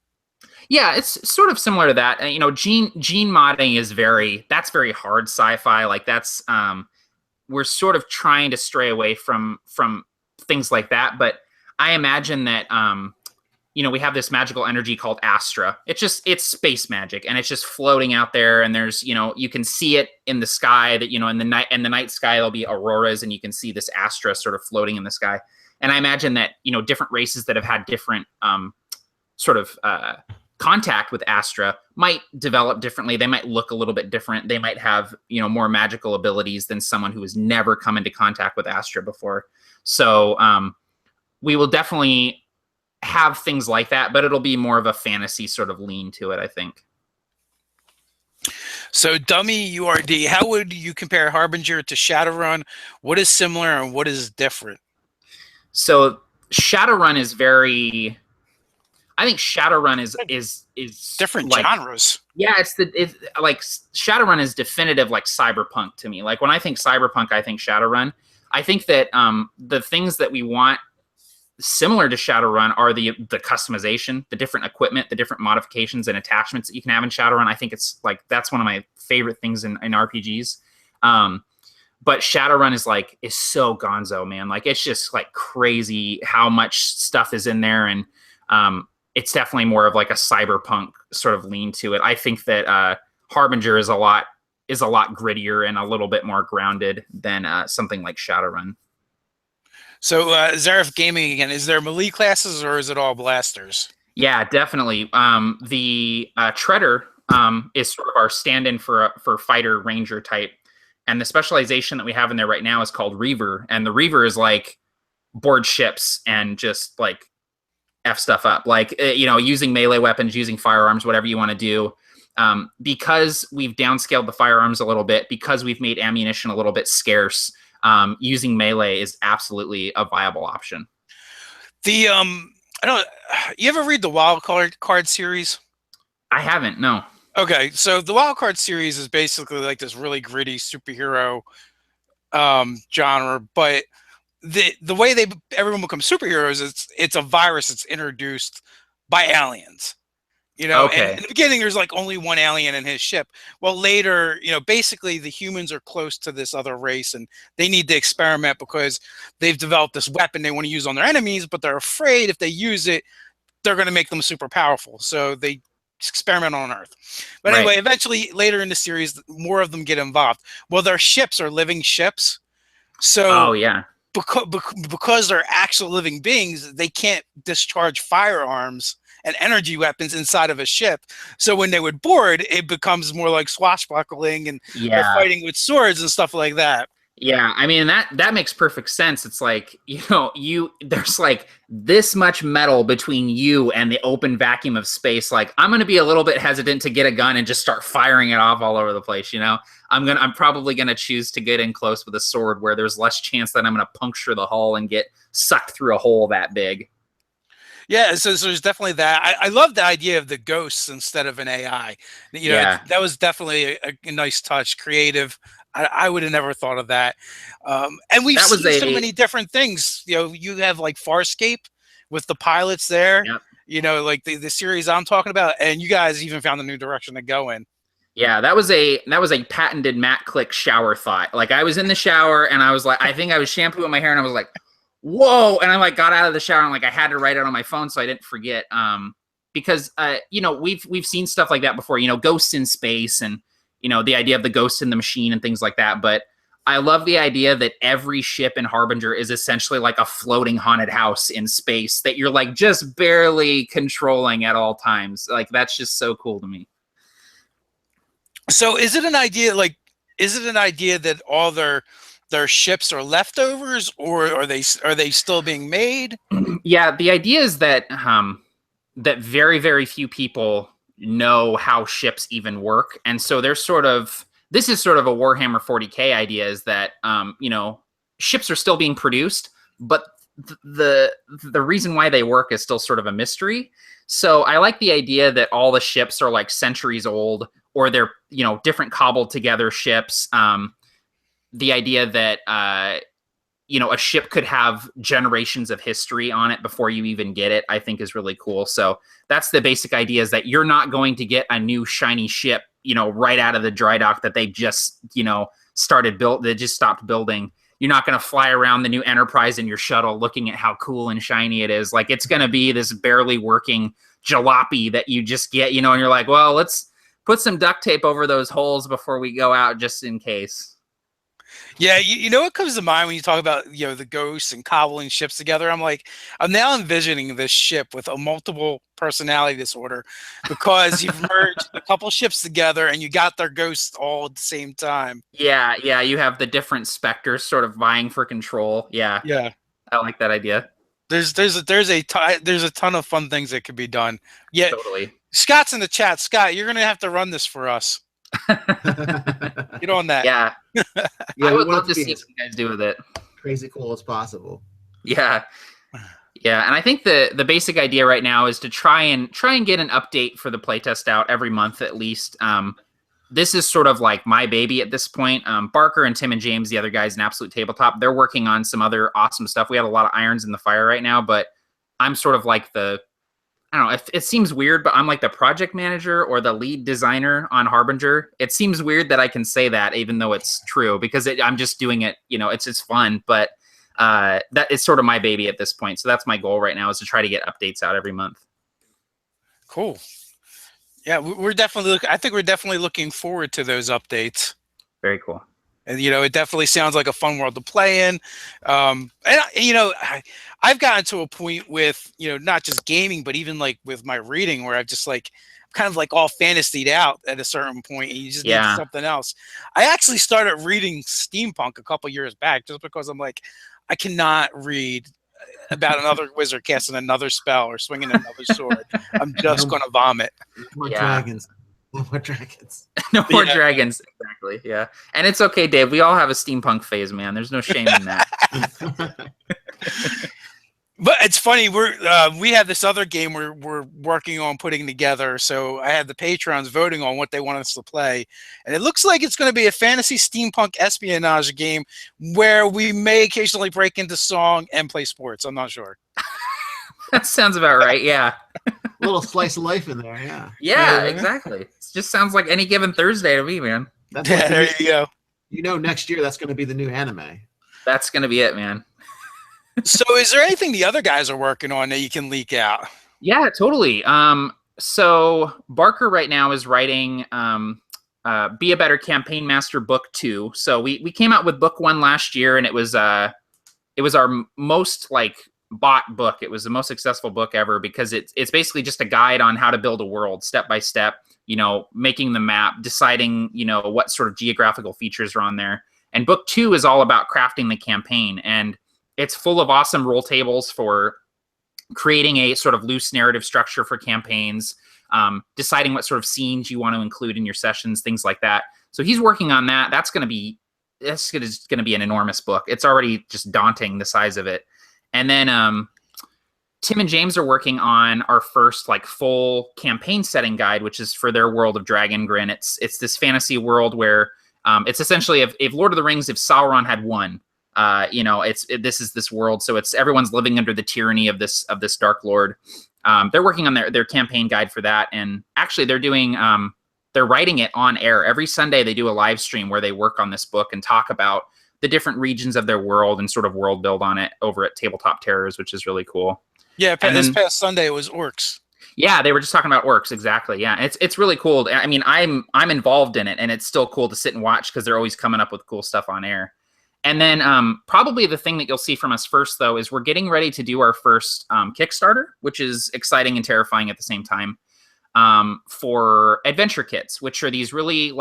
C: Yeah, it's sort of similar to that. Gene modding is very hard sci-fi. Like, that's we're sort of trying to stray away from things like that. But I imagine that we have this magical energy called Astra. It's space magic, and it's just floating out there. And there's you can see it in the sky. That in the night sky there'll be auroras, and you can see this Astra sort of floating in the sky. And I imagine that different races that have had different sort of contact with Astra might develop differently. They might look a little bit different. They might have more magical abilities than someone who has never come into contact with Astra before. So we will definitely have things like that, but it'll be more of a fantasy sort of lean to it, I think.
B: So Dummy URD, how would you compare Harbinger to Shadowrun? What is similar and what is different?
C: So Shadowrun is very... I think Shadowrun is
B: different
C: like,
B: genres.
C: Yeah, it's like Shadowrun is definitive like cyberpunk to me. Like when I think cyberpunk, I think Shadowrun. I think that the things that we want similar to Shadowrun are the customization, the different equipment, the different modifications and attachments that you can have in Shadowrun. I think it's like that's one of my favorite things in RPGs. But Shadowrun is so gonzo, man. Like it's just like crazy how much stuff is in there, and it's definitely more of like a cyberpunk sort of lean to it. I think that Harbinger is a lot grittier and a little bit more grounded than something like Shadowrun.
B: So Zareth Gaming again, is there melee classes or is it all blasters?
C: Yeah, definitely. The Treader is sort of our stand-in for fighter ranger type. And the specialization that we have in there right now is called Reaver. And the Reaver is like board ships and just like F stuff up. Like, using melee weapons, using firearms, whatever you want to do. Because we've downscaled the firearms a little bit, because we've made ammunition a little bit scarce, using melee is absolutely a viable option.
B: The you ever read the Wild Card series?
C: I haven't, no.
B: Okay, so the Wild Card series is basically like this really gritty superhero genre, but the way everyone becomes superheroes is it's a virus that's introduced by aliens.
C: Okay.
B: And in the beginning, there's like only one alien in his ship. Well, later, basically the humans are close to this other race and they need to experiment because they've developed this weapon they want to use on their enemies, but they're afraid if they use it, they're going to make them super powerful. So they experiment on Earth. But anyway, eventually later in the series, more of them get involved. Well, their ships are living ships. So because they're actual living beings, they can't discharge firearms and energy weapons inside of a ship. So when they would board, it becomes more like swashbuckling and they're fighting with swords and stuff like that.
C: Yeah, I mean that makes perfect sense. It's like, there's like this much metal between you and the open vacuum of space. Like I'm going to be a little bit hesitant to get a gun and just start firing it off all over the place, I'm probably going to choose to get in close with a sword where there's less chance that I'm going to puncture the hull and get sucked through a hole that big.
B: Yeah, so there's definitely that. I love the idea of the ghosts instead of an AI. That was definitely a nice touch, creative. I would have never thought of that. And we've seen so many different things. You have like Farscape with the pilots there. Yep. Like the series I'm talking about, and you guys even found a new direction to go in.
C: Yeah, that was a patented Matt Click shower thought. Like I was in the shower and I was like, I think I was shampooing my hair and I was like, whoa, and I like got out of the shower and like I had to write it on my phone so I didn't forget. Because we've seen stuff like that before, ghosts in space and the idea of the ghost in the machine and things like that. But I love the idea that every ship in Harbinger is essentially like a floating haunted house in space that you're like just barely controlling at all times. Like that's just so cool to me.
B: So is it an idea that all their ships are leftovers, or are they still being made?
C: Yeah, the idea is that that very, very few people know how ships even work. And so this is sort of a Warhammer 40K idea, is that ships are still being produced, but the reason why they work is still sort of a mystery. So I like the idea that all the ships are like centuries old, or they're different cobbled together ships. The idea that a ship could have generations of history on it before you even get it, I think is really cool. So that's the basic idea, is that you're not going to get a new shiny ship, right out of the dry dock that they just, they just stopped building. You're not going to fly around the new Enterprise in your shuttle looking at how cool and shiny it is. Like it's going to be this barely working jalopy that you just get, and you're like, well, let's put some duct tape over those holes before we go out just in case.
B: Yeah, what comes to mind when you talk about the ghosts and cobbling ships together? I'm now envisioning this ship with a multiple personality disorder, because you've merged a couple ships together and you got their ghosts all at the same time.
C: Yeah, you have the different specters sort of vying for control. Yeah, I like that idea.
B: There's a ton of fun things that could be done. Yeah,
C: totally.
B: Scott's in the chat. Scott, you're gonna have to run this for us. Get on that.
C: Yeah. I would love to see what you guys do with it.
A: Crazy cool as possible.
C: Yeah. Yeah, and I think the basic idea right now is to try and get an update for the playtest out every month at least. This is sort of like my baby at this point. Barker and Tim and James, the other guys in Absolute Tabletop, they're working on some other awesome stuff. We have a lot of irons in the fire right now, but I'm sort of like I don't know, it seems weird, but I'm like the project manager or the lead designer on Harbinger. It seems weird that I can say that, even though it's true, because I'm just doing it, it's fun, but that is sort of my baby at this point. So that's my goal right now, is to try to get updates out every month.
B: Cool. Yeah, we're definitely I think we're definitely looking forward to those updates.
C: Very cool.
B: And it definitely sounds like a fun world to play in. And I've gotten to a point with not just gaming, but even like with my reading, where I've just like kind of like all fantasied out at a certain point, and you just need something else. I actually started reading steampunk a couple years back, just because I'm like, I cannot read about another wizard casting another spell or swinging another sword. I'm just going to vomit.
A: No more dragons. No more dragons.
C: No more dragons. Exactly. Yeah. And it's okay, Dave. We all have a steampunk phase, man. There's no shame in that.
B: But it's funny. We have this other game we're working on putting together. So I had the patrons voting on what they want us to play, and it looks like it's going to be a fantasy steampunk espionage game where we may occasionally break into song and play sports. I'm not sure.
C: That sounds about right. Yeah.
A: A little slice of life in there. Yeah.
C: Yeah, exactly. It just sounds like any given Thursday to me, man.
B: There you go.
A: Next year that's going to be the new anime.
C: That's going to be it, man.
B: So is there anything the other guys are working on that you can leak out?
C: Yeah, totally. So Barker right now is writing Be a Better Campaign Master Book 2. So we came out with Book 1 last year, and it was our most bought book. It was the most successful book ever, because it's basically just a guide on how to build a world step by step, making the map, deciding, what sort of geographical features are on there. And Book 2 is all about crafting the campaign, and it's full of awesome roll tables for creating a sort of loose narrative structure for campaigns, deciding what sort of scenes you want to include in your sessions, things like that. So he's working on that. That's going to be an enormous book. It's already just daunting, the size of it. And then Tim and James are working on our first full campaign setting guide, which is for their world of Dragongrin. It's this fantasy world where it's essentially if Lord of the Rings, if Sauron had won. This is this world, so it's everyone's living under the tyranny of this Dark Lord. They're working on their campaign guide for that, and actually they're writing it on air every Sunday. They do a live stream where they work on this book and talk about the different regions of their world and sort of world build on it over at Tabletop Terrors, which is really cool.
B: Yeah, this past Sunday it was orcs.
C: Yeah, they were just talking about orcs, exactly. Yeah, it's really cool. I mean, I'm involved in it, and it's still cool to sit and watch because they're always coming up with cool stuff on air. And then probably the thing that you'll see from us first, though, is we're getting ready to do our first Kickstarter, which is exciting and terrifying at the same time, for adventure kits, which are these really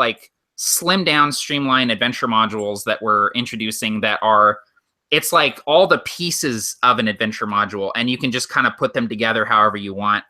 C: slim down, streamlined adventure modules that we're introducing it's like all the pieces of an adventure module, and you can just kind of put them together however you want.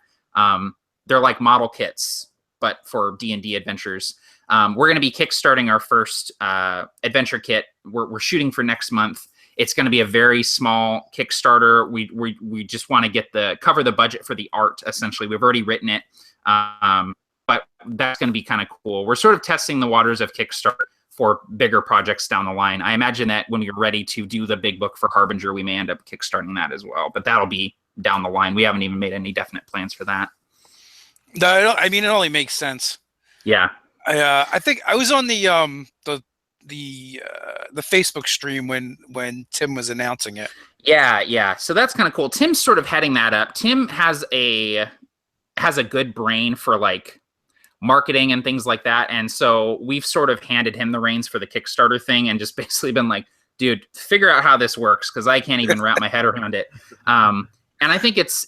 C: They're like model kits, but for D&D adventures. We're going to be kickstarting our first adventure kit. We're shooting for next month. It's going to be a very small Kickstarter. We just want to cover the budget for the art. Essentially, we've already written it, but that's going to be kind of cool. We're sort of testing the waters of Kickstarter for bigger projects down the line. I imagine that when we're ready to do the big book for Harbinger, we may end up kickstarting that as well. But that'll be down the line. We haven't even made any definite plans for that.
B: No, I mean, it only makes sense.
C: Yeah.
B: I think I was on the Facebook stream when Tim was announcing it.
C: Yeah. So that's kind of cool. Tim's sort of heading that up. Tim has a good brain for marketing and things like that, and so we've sort of handed him the reins for the Kickstarter thing and just basically been like, dude, figure out how this works, because I can't even wrap my head around it. And I think it's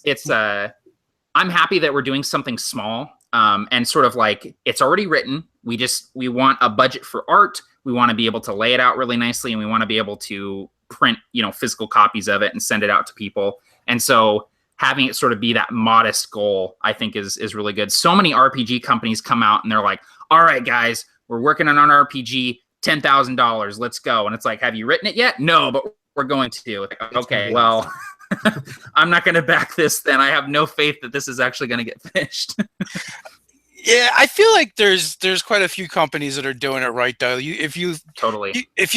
C: I'm happy that we're doing something small. And sort of it's already written. We want a budget for art. We want to be able to lay it out really nicely, and we want to be able to print, physical copies of it and send it out to people. And so having it sort of be that modest goal, I think is really good. So many RPG companies come out and they're like, all right, guys, we're working on an RPG, $10,000, let's go. And it's like, have you written it yet? No, but we're going to. Okay, well, I'm not going to back this. Then I have no faith that this is actually going to get finished.
B: Yeah, I feel like there's quite a few companies that are doing it right though. If you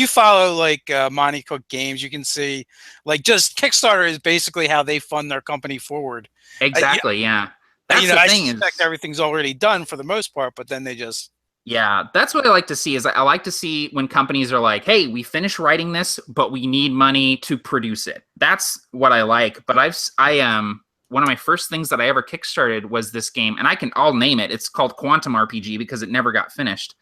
B: follow like Monty Cook Games, you can see like just Kickstarter is basically how they fund their company forward.
C: Exactly. Yeah. That's the
B: I
C: thing
B: suspect everything's already done for the most part, but then they just.
C: Yeah, that's what I like to see. Is I like to see when companies are like, "Hey, we finished writing this, but we need money to produce it." That's what I like. But one of my first things that I ever kickstarted was this game, and I'll name it. It's called Quantum RPG because it never got finished.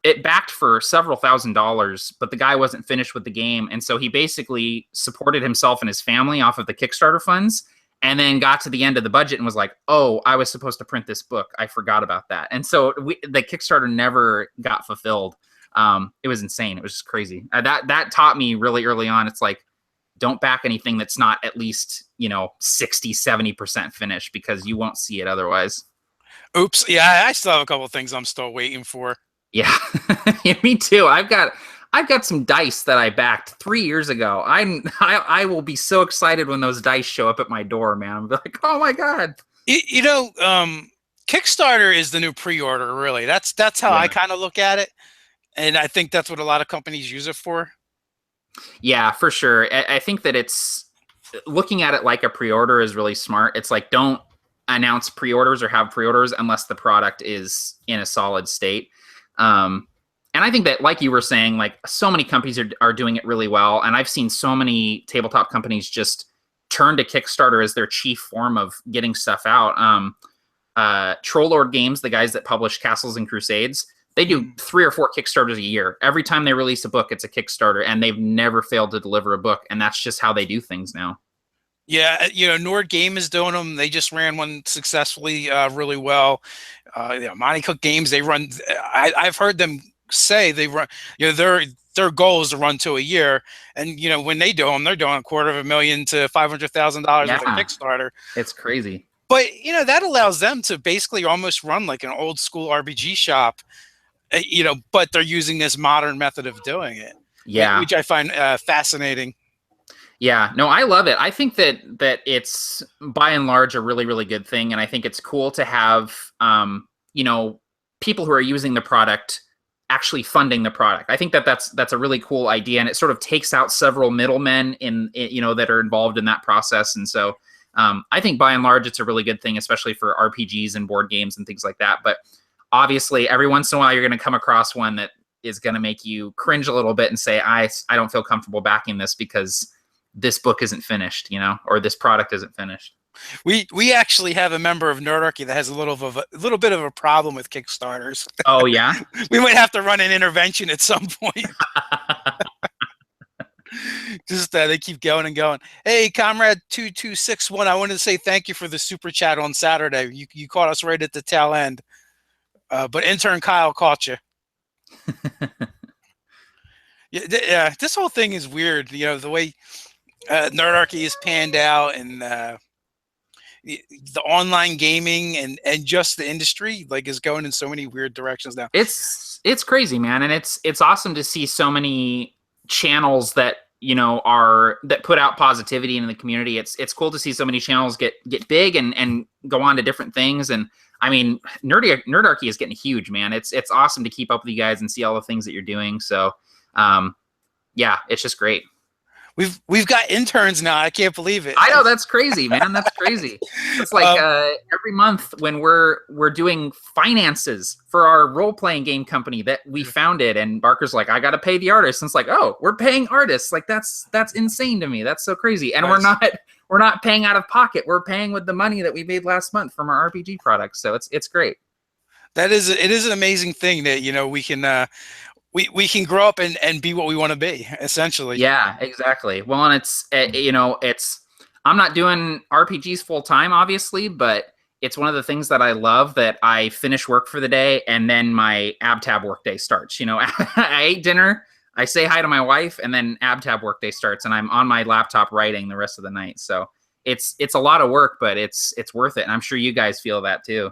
C: It backed for several $1,000s, but the guy wasn't finished with the game, and so he basically supported himself and his family off of the Kickstarter funds. And then got to the end of the budget and was like, "Oh, I was supposed to print this book. I forgot about that." And so the Kickstarter never got fulfilled. It was insane. It was just crazy. That taught me really early on. It's like, don't back anything that's not at least 60, 70% finished, because you won't see it otherwise.
B: Oops. Yeah, I still have a couple of things I'm still waiting for.
C: Yeah, yeah, me too. I've got some dice that I backed 3 years ago. I will be so excited when those dice show up at my door, man. I'm like, oh my god.
B: Kickstarter is the new pre-order, really. That's how I kind of look at it, and I think that's what a lot of companies use it for.
C: Yeah, for sure. I think that it's looking at it like a pre-order is really smart. It's like, don't announce pre-orders or have pre-orders unless the product is in a solid state. And I think that, like you were saying, like so many companies are doing it really well. And I've seen so many tabletop companies just turn to Kickstarter as their chief form of getting stuff out. Trollord Games, the guys that publish Castles and Crusades, they do 3 or 4 Kickstarters a year. Every time they release a book, it's a Kickstarter, and they've never failed to deliver a book. And that's just how they do things now.
B: Yeah, Nord Game is doing them. They just ran one successfully, really well. Monty Cook Games, they run. I've heard them say they run. Their goal is to run 2 a year, and when they do them, they're doing $250,000 to $500,000 with a Kickstarter.
C: It's crazy.
B: But that allows them to basically almost run like an old school RPG shop. But they're using this modern method of doing it.
C: Yeah,
B: which I find fascinating.
C: Yeah, no, I love it. I think that it's by and large a really, really good thing. And I think it's cool to have, people who are using the product actually funding the product. I think that's a really cool idea. And it sort of takes out several middlemen that are involved in that process. And so I think by and large, it's a really good thing, especially for RPGs and board games and things like that. But obviously every once in a while, you're going to come across one that is going to make you cringe a little bit and say, I don't feel comfortable backing this because this book isn't finished, or this product isn't finished.
B: We actually have a member of Nerdarchy that has a little bit of a problem with Kickstarters.
C: Oh yeah,
B: we might have to run an intervention at some point. Just they keep going and going. Hey, Comrade 2261, I wanted to say thank you for the super chat on Saturday. You caught us right at the tail end, but intern Kyle caught you. Yeah, this whole thing is weird. The way Nerdarchy is panned out, and the online gaming and just the industry is going in so many weird directions now.
C: It's crazy, man, and it's awesome to see so many channels that that put out positivity in the community. It's cool to see so many channels get big and go on to different things. And I mean, Nerdarchy is getting huge, man. It's awesome to keep up with you guys and see all the things that you're doing. So yeah, it's just great.
B: We've got interns now. I can't believe it.
C: I know, that's crazy, man. That's crazy. It's like every month when we're doing finances for our role-playing game company that we founded, and Barker's like, I got to pay the artists. And it's like, oh, we're paying artists. Like that's insane to me. That's so crazy. And
B: nice.
C: we're not paying out of pocket. We're paying with the money that we made last month from our RPG products. So it's great.
B: It is an amazing thing that we can. We can grow up and be what we want to be, essentially.
C: Yeah, exactly. Well, and it's I'm not doing RPGs full time, obviously, but it's one of the things that I love, that I finish work for the day and then my AbTab workday starts. I ate dinner, I say hi to my wife, and then AbTab workday starts, and I'm on my laptop writing the rest of the night. So it's a lot of work, but it's worth it, and I'm sure you guys feel that too.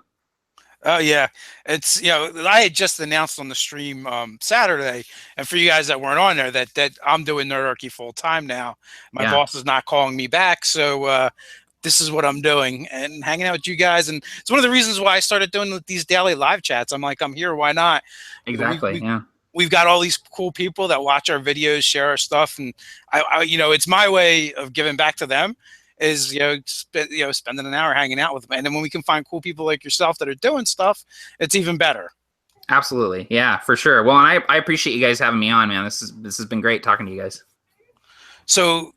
B: Oh yeah, it's I had just announced on the stream Saturday, and for you guys that weren't on there, that I'm doing Nerdarchy full time now. My
C: Yeah,
B: boss is not calling me back, so this is what I'm doing and hanging out with you guys. And it's one of the reasons why I started doing these daily live chats. I'm like, I'm here, why not?
C: exactly. Yeah.
B: We've got all these cool people that watch our videos, share our stuff, and it's my way of giving back to them. Is spending an hour hanging out with them, and then when we can find cool people like yourself that are doing stuff, it's even better.
C: Absolutely. Yeah, for sure. Well, and I appreciate you guys having me on, man. This has been great talking to you guys.
B: So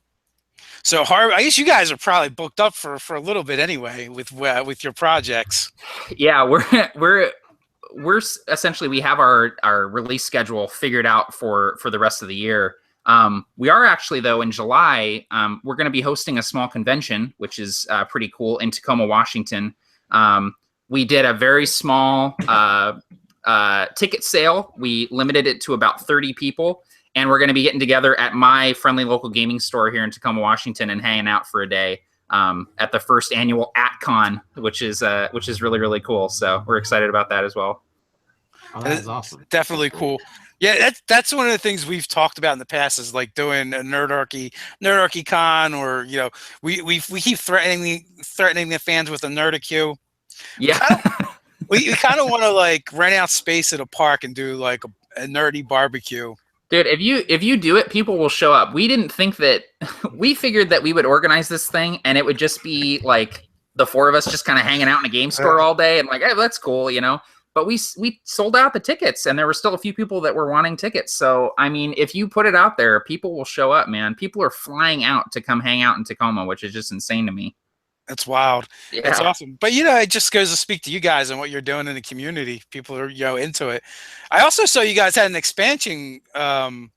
B: I guess you guys are probably booked up for a little bit anyway with your projects.
C: Yeah, we're essentially, we have our release schedule figured out for the rest of the year. We are actually, though, in July, we're going to be hosting a small convention, which is pretty cool, in Tacoma, Washington. We did a very small ticket sale. We limited it to about 30 people, and we're going to be getting together at my friendly local gaming store here in Tacoma, Washington, and hanging out for a day at the first annual AtCon, which is really, really cool. So we're excited about that as well.
A: Oh, that's awesome.
B: Definitely cool. Yeah, that's one of the things we've talked about in the past, is like doing a Nerdarchy con, or we keep threatening the fans with a Nerdarchy.
C: Yeah.
B: We kind of want to like rent out space at a park and do like a nerdy barbecue.
C: Dude, if you do it, people will show up. We didn't think that we figured that we would organize this thing and it would just be like the four of us just kind of hanging out in a game store all day and like, hey, that's cool, But we sold out the tickets, and there were still a few people that were wanting tickets. So, I mean, if you put it out there, people will show up, man. People are flying out to come hang out in Tacoma, which is just insane to me.
B: That's wild.
C: Yeah.
B: It's awesome. But it just goes to speak to you guys and what you're doing in the community. People are into it. I also saw you guys had an expansion con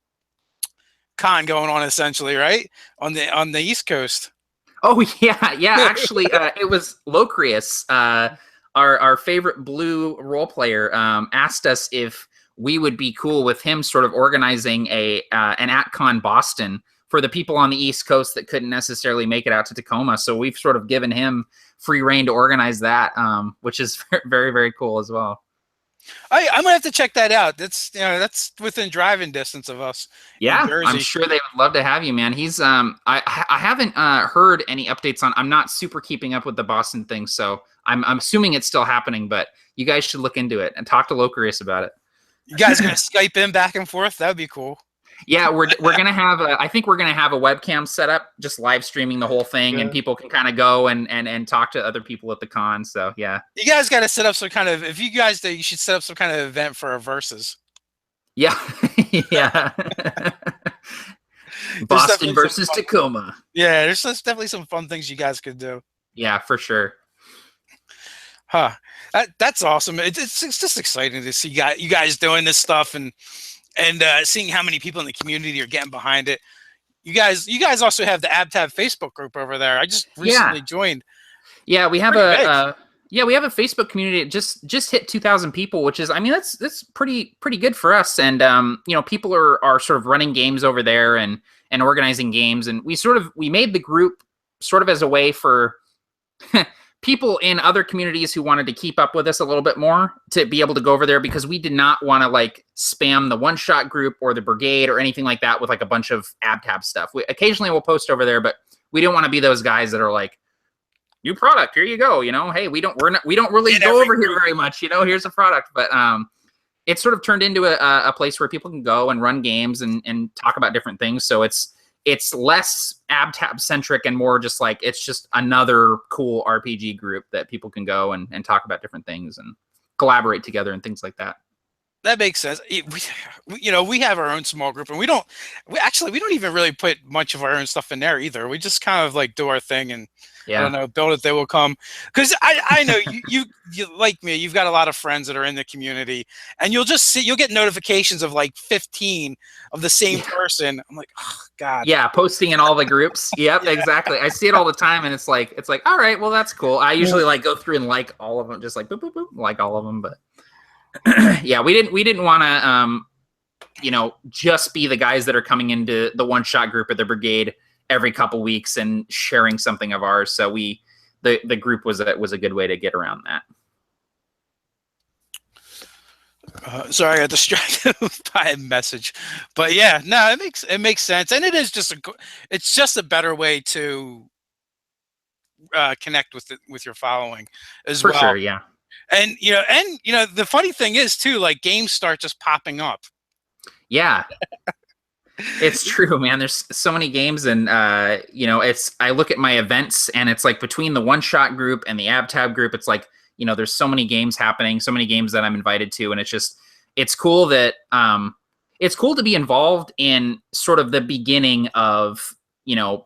B: going on, essentially, right? On the East Coast.
C: Oh yeah. Actually, it was Locrius, our favorite blue role player, asked us if we would be cool with him sort of organizing an AtCon Boston for the people on the East Coast that couldn't necessarily make it out to Tacoma. So we've sort of given him free reign to organize that, which is very, very cool as well.
B: I'm gonna have to check that out. That's that's within driving distance of us.
C: Yeah, I'm sure they would love to have you, man. He's I haven't heard any updates on. I'm not super keeping up with the Boston thing, so I'm assuming it's still happening. But you guys should look into it and talk to Locrius about it.
B: You guys gonna Skype in back and forth? That'd be cool.
C: Yeah, we're gonna have I think we're gonna have a webcam set up, just live streaming the whole thing, and people can kind of go and talk to other people at the con. So yeah,
B: you guys got to set up some kind of. If you guys do, you should set up some kind of event for a versus.
C: Yeah, yeah. Boston versus Tacoma.
B: Yeah, there's definitely some fun things you guys could do.
C: Yeah, for sure.
B: Huh? That's awesome. It's just exciting to see you guys doing this stuff and seeing how many people in the community are getting behind it. You guys also have the AbTab Facebook group over there. I just recently joined.
C: Yeah, we have a Facebook community. It just hit 2,000 people, which is, I mean, that's pretty good for us. And people are sort of running games over there and organizing games. And we made the group sort of as a way for people in other communities who wanted to keep up with us a little bit more to be able to go over there, because we did not want to like spam the one shot group or the brigade or anything like that with like a bunch of AbTab stuff. We occasionally will post over there, but we don't want to be those guys that are like, new product, here you go. Hey, we don't really go over here very much. Here's a product. But it's sort of turned into a place where people can go and run games and talk about different things. So it's less AbTab centric and more just like, it's just another cool RPG group that people can go and talk about different things and collaborate together and things like that.
B: That makes sense. We have our own small group, and we don't even really put much of our own stuff in there either. We just kind of like do our thing and I don't know, build it, they will come. Because I know you like me, you've got a lot of friends that are in the community, and you'll get notifications of like 15 of the same person. I'm like, oh God.
C: Yeah, posting in all the groups. Yep, exactly. I see it all the time, and it's like, all right, well, that's cool. I usually like go through and like all of them, just like boop, boop, boop, like all of them, but yeah, we didn't want to just be the guys that are coming into the one shot group of the brigade every couple weeks and sharing something of ours. So the group was a good way to get around that.
B: Sorry, I got distracted by a message, but yeah, no, it makes sense, and it is it's just a better way to connect with your following as
C: For
B: well.
C: sure, yeah.
B: And the funny thing is too, like games start just popping up.
C: Yeah. It's true, man. There's so many games, and I look at my events, and it's like between the one shot group and the AbTab group, it's like, there's so many games happening, so many games that I'm invited to, and it's cool that it's cool to be involved in sort of the beginning of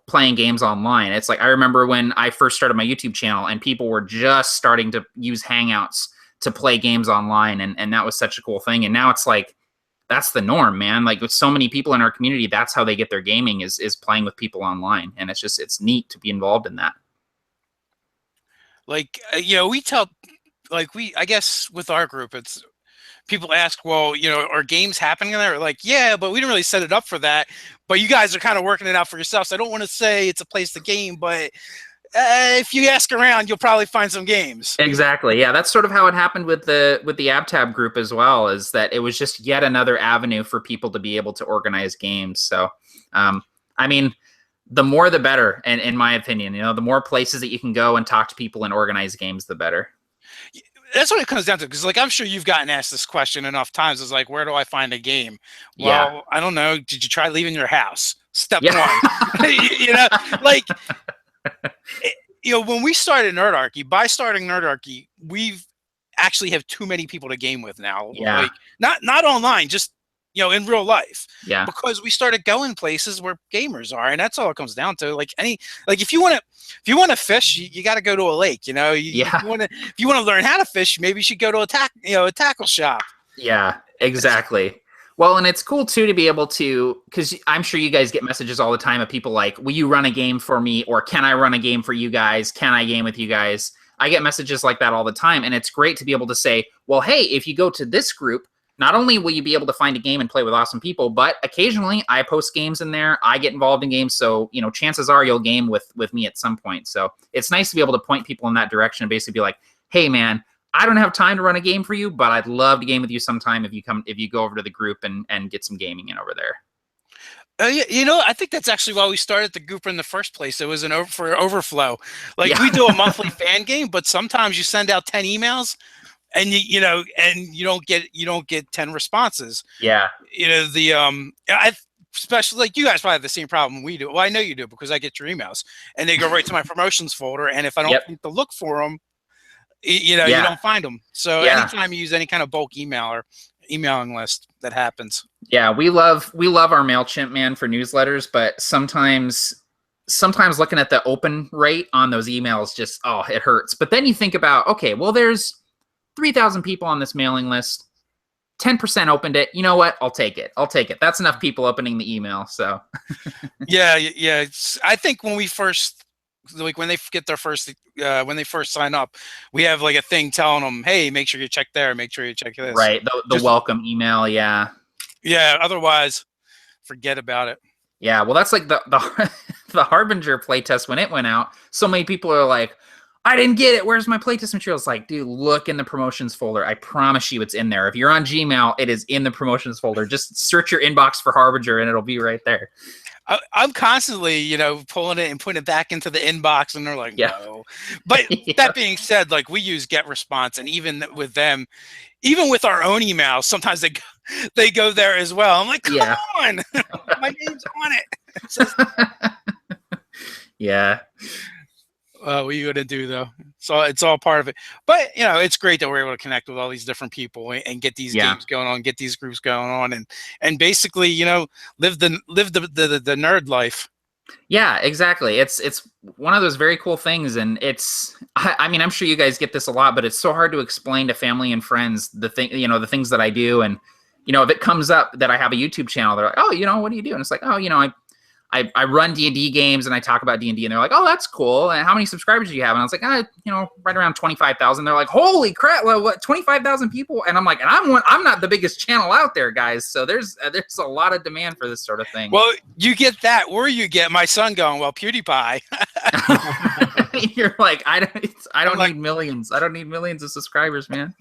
C: playing games online. It's like I remember when I first started my YouTube channel, and people were just starting to use Hangouts to play games online, and that was such a cool thing. And now it's like, that's the norm, man. Like with so many people in our community, that's how they get their gaming is playing with people online. And it's neat to be involved in that.
B: Like, we tell, like I guess with our group, it's people ask, well, are games happening in there? Like, yeah, but we didn't really set it up for that. But you guys are kind of working it out for yourself. So I don't want to say it's a place to game, but if you ask around, you'll probably find some games.
C: Exactly. Yeah, that's sort of how it happened with the AbTab group as well, is that it was just yet another avenue for people to be able to organize games. So, I mean, the more the better, and in my opinion, the more places that you can go and talk to people and organize games, the better.
B: That's what it comes down to, because like I'm sure you've gotten asked this question enough times. It's like, where do I find a game? Well,
C: yeah.
B: I don't know. Did you try leaving your house? Step
C: Yeah.
B: one. Like. When we started Nerdarchy, by starting Nerdarchy, we've actually have too many people to game with now.
C: Yeah.
B: Like not online, just in real life.
C: Yeah.
B: Because we started going places where gamers are, and that's all it comes down to. Like if you want to fish, you got to go to a lake.
C: Yeah.
B: If you want to learn how to fish, maybe you should go to a tackle shop.
C: Yeah. Exactly. Well, and it's cool, too, to be able to, because I'm sure you guys get messages all the time of people like, will you run a game for me? Or can I run a game for you guys? Can I game with you guys? I get messages like that all the time. And it's great to be able to say, well, hey, if you go to this group, not only will you be able to find a game and play with awesome people, but occasionally I post games in there. I get involved in games. So, chances are you'll game with me at some point. So it's nice to be able to point people in that direction and basically be like, hey, man, I don't have time to run a game for you, but I'd love to game with you sometime if you go over to the group and get some gaming in over there.
B: I think that's actually why we started the group in the first place. It was for overflow. Like we do a monthly fan game, but sometimes you send out 10 emails and you don't get 10 responses.
C: Yeah.
B: Especially like you guys probably have the same problem we do. Well, I know you do, because I get your emails and they go right to my promotions folder. And if I don't think to look for them, you don't find them. So anytime you use any kind of bulk email or emailing list, that happens. Yeah,
C: we love our MailChimp, man, for newsletters, but sometimes looking at the open rate on those emails just, it hurts. But then you think about, okay, well, there's 3,000 people on this mailing list. 10% opened it. You know what? I'll take it. That's enough people opening the email. So
B: yeah. I think when we first, like when they get their first, when they first sign up, we have like a thing telling them, hey, make sure you check there, make sure you check this.
C: Right. The welcome email. Yeah.
B: Yeah. Otherwise, forget about it.
C: Yeah. Well, that's like the Harbinger playtest when it went out. So many people are like, I didn't get it. Where's my playtest material? It's like, dude, look in the promotions folder. I promise you it's in there. If you're on Gmail, it is in the promotions folder. Just search your inbox for Harbinger and it'll be right there.
B: I'm constantly, pulling it and putting it back into the inbox, and they're like, no. But that being said, like we use GetResponse, and even with them, even with our own emails, sometimes they go there as well. I'm like, come on, my name's on it. So,
C: yeah.
B: What are you gonna do though? So it's all part of it. But it's great that we're able to connect with all these different people and get these games going on, get these groups going on, and basically live the nerd life. Yeah, exactly. It's one of those very cool things, and I mean, I'm sure you guys get this a lot, but it's so hard to explain to family and friends the things that I do, and if it comes up that I have a YouTube channel, they're like, oh, what do you do? And it's like, oh, I run D&D games and I talk about D&D, and they're like, oh, that's cool. And how many subscribers do you have? And I was like, right around 25,000. They're like, holy crap, what, 25,000 people? And I'm like, and I'm not the biggest channel out there, guys. So there's a lot of demand for this sort of thing. Well, you get that, or you get my son going, well, PewDiePie. You're like, I don't need millions. I don't need millions of subscribers, man.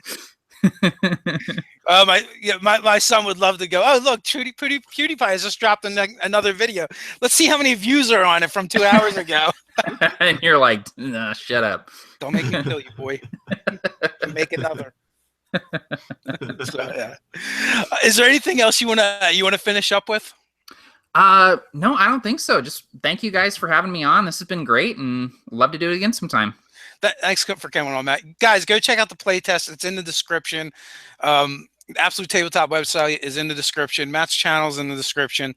B: My son would love to go, oh, look, PewDiePie has just dropped another video. Let's see how many views are on it from 2 hours ago.
C: And you're like, nah, shut up.
B: Don't make me kill you, boy. Make another. So, yeah. Is there anything else you wanna finish up with?
C: No, I don't think so. Just thank you guys for having me on. This has been great, and love to do it again sometime.
B: Thanks for coming on, Matt. Guys, go check out the playtest. It's in the description. Absolute Tabletop website is in the description. Matt's channel is in the description.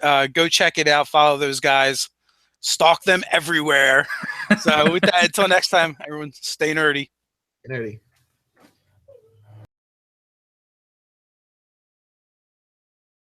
B: Go check it out. Follow those guys. Stalk them everywhere. So with that, until next time, everyone, stay nerdy.
A: Nerdy.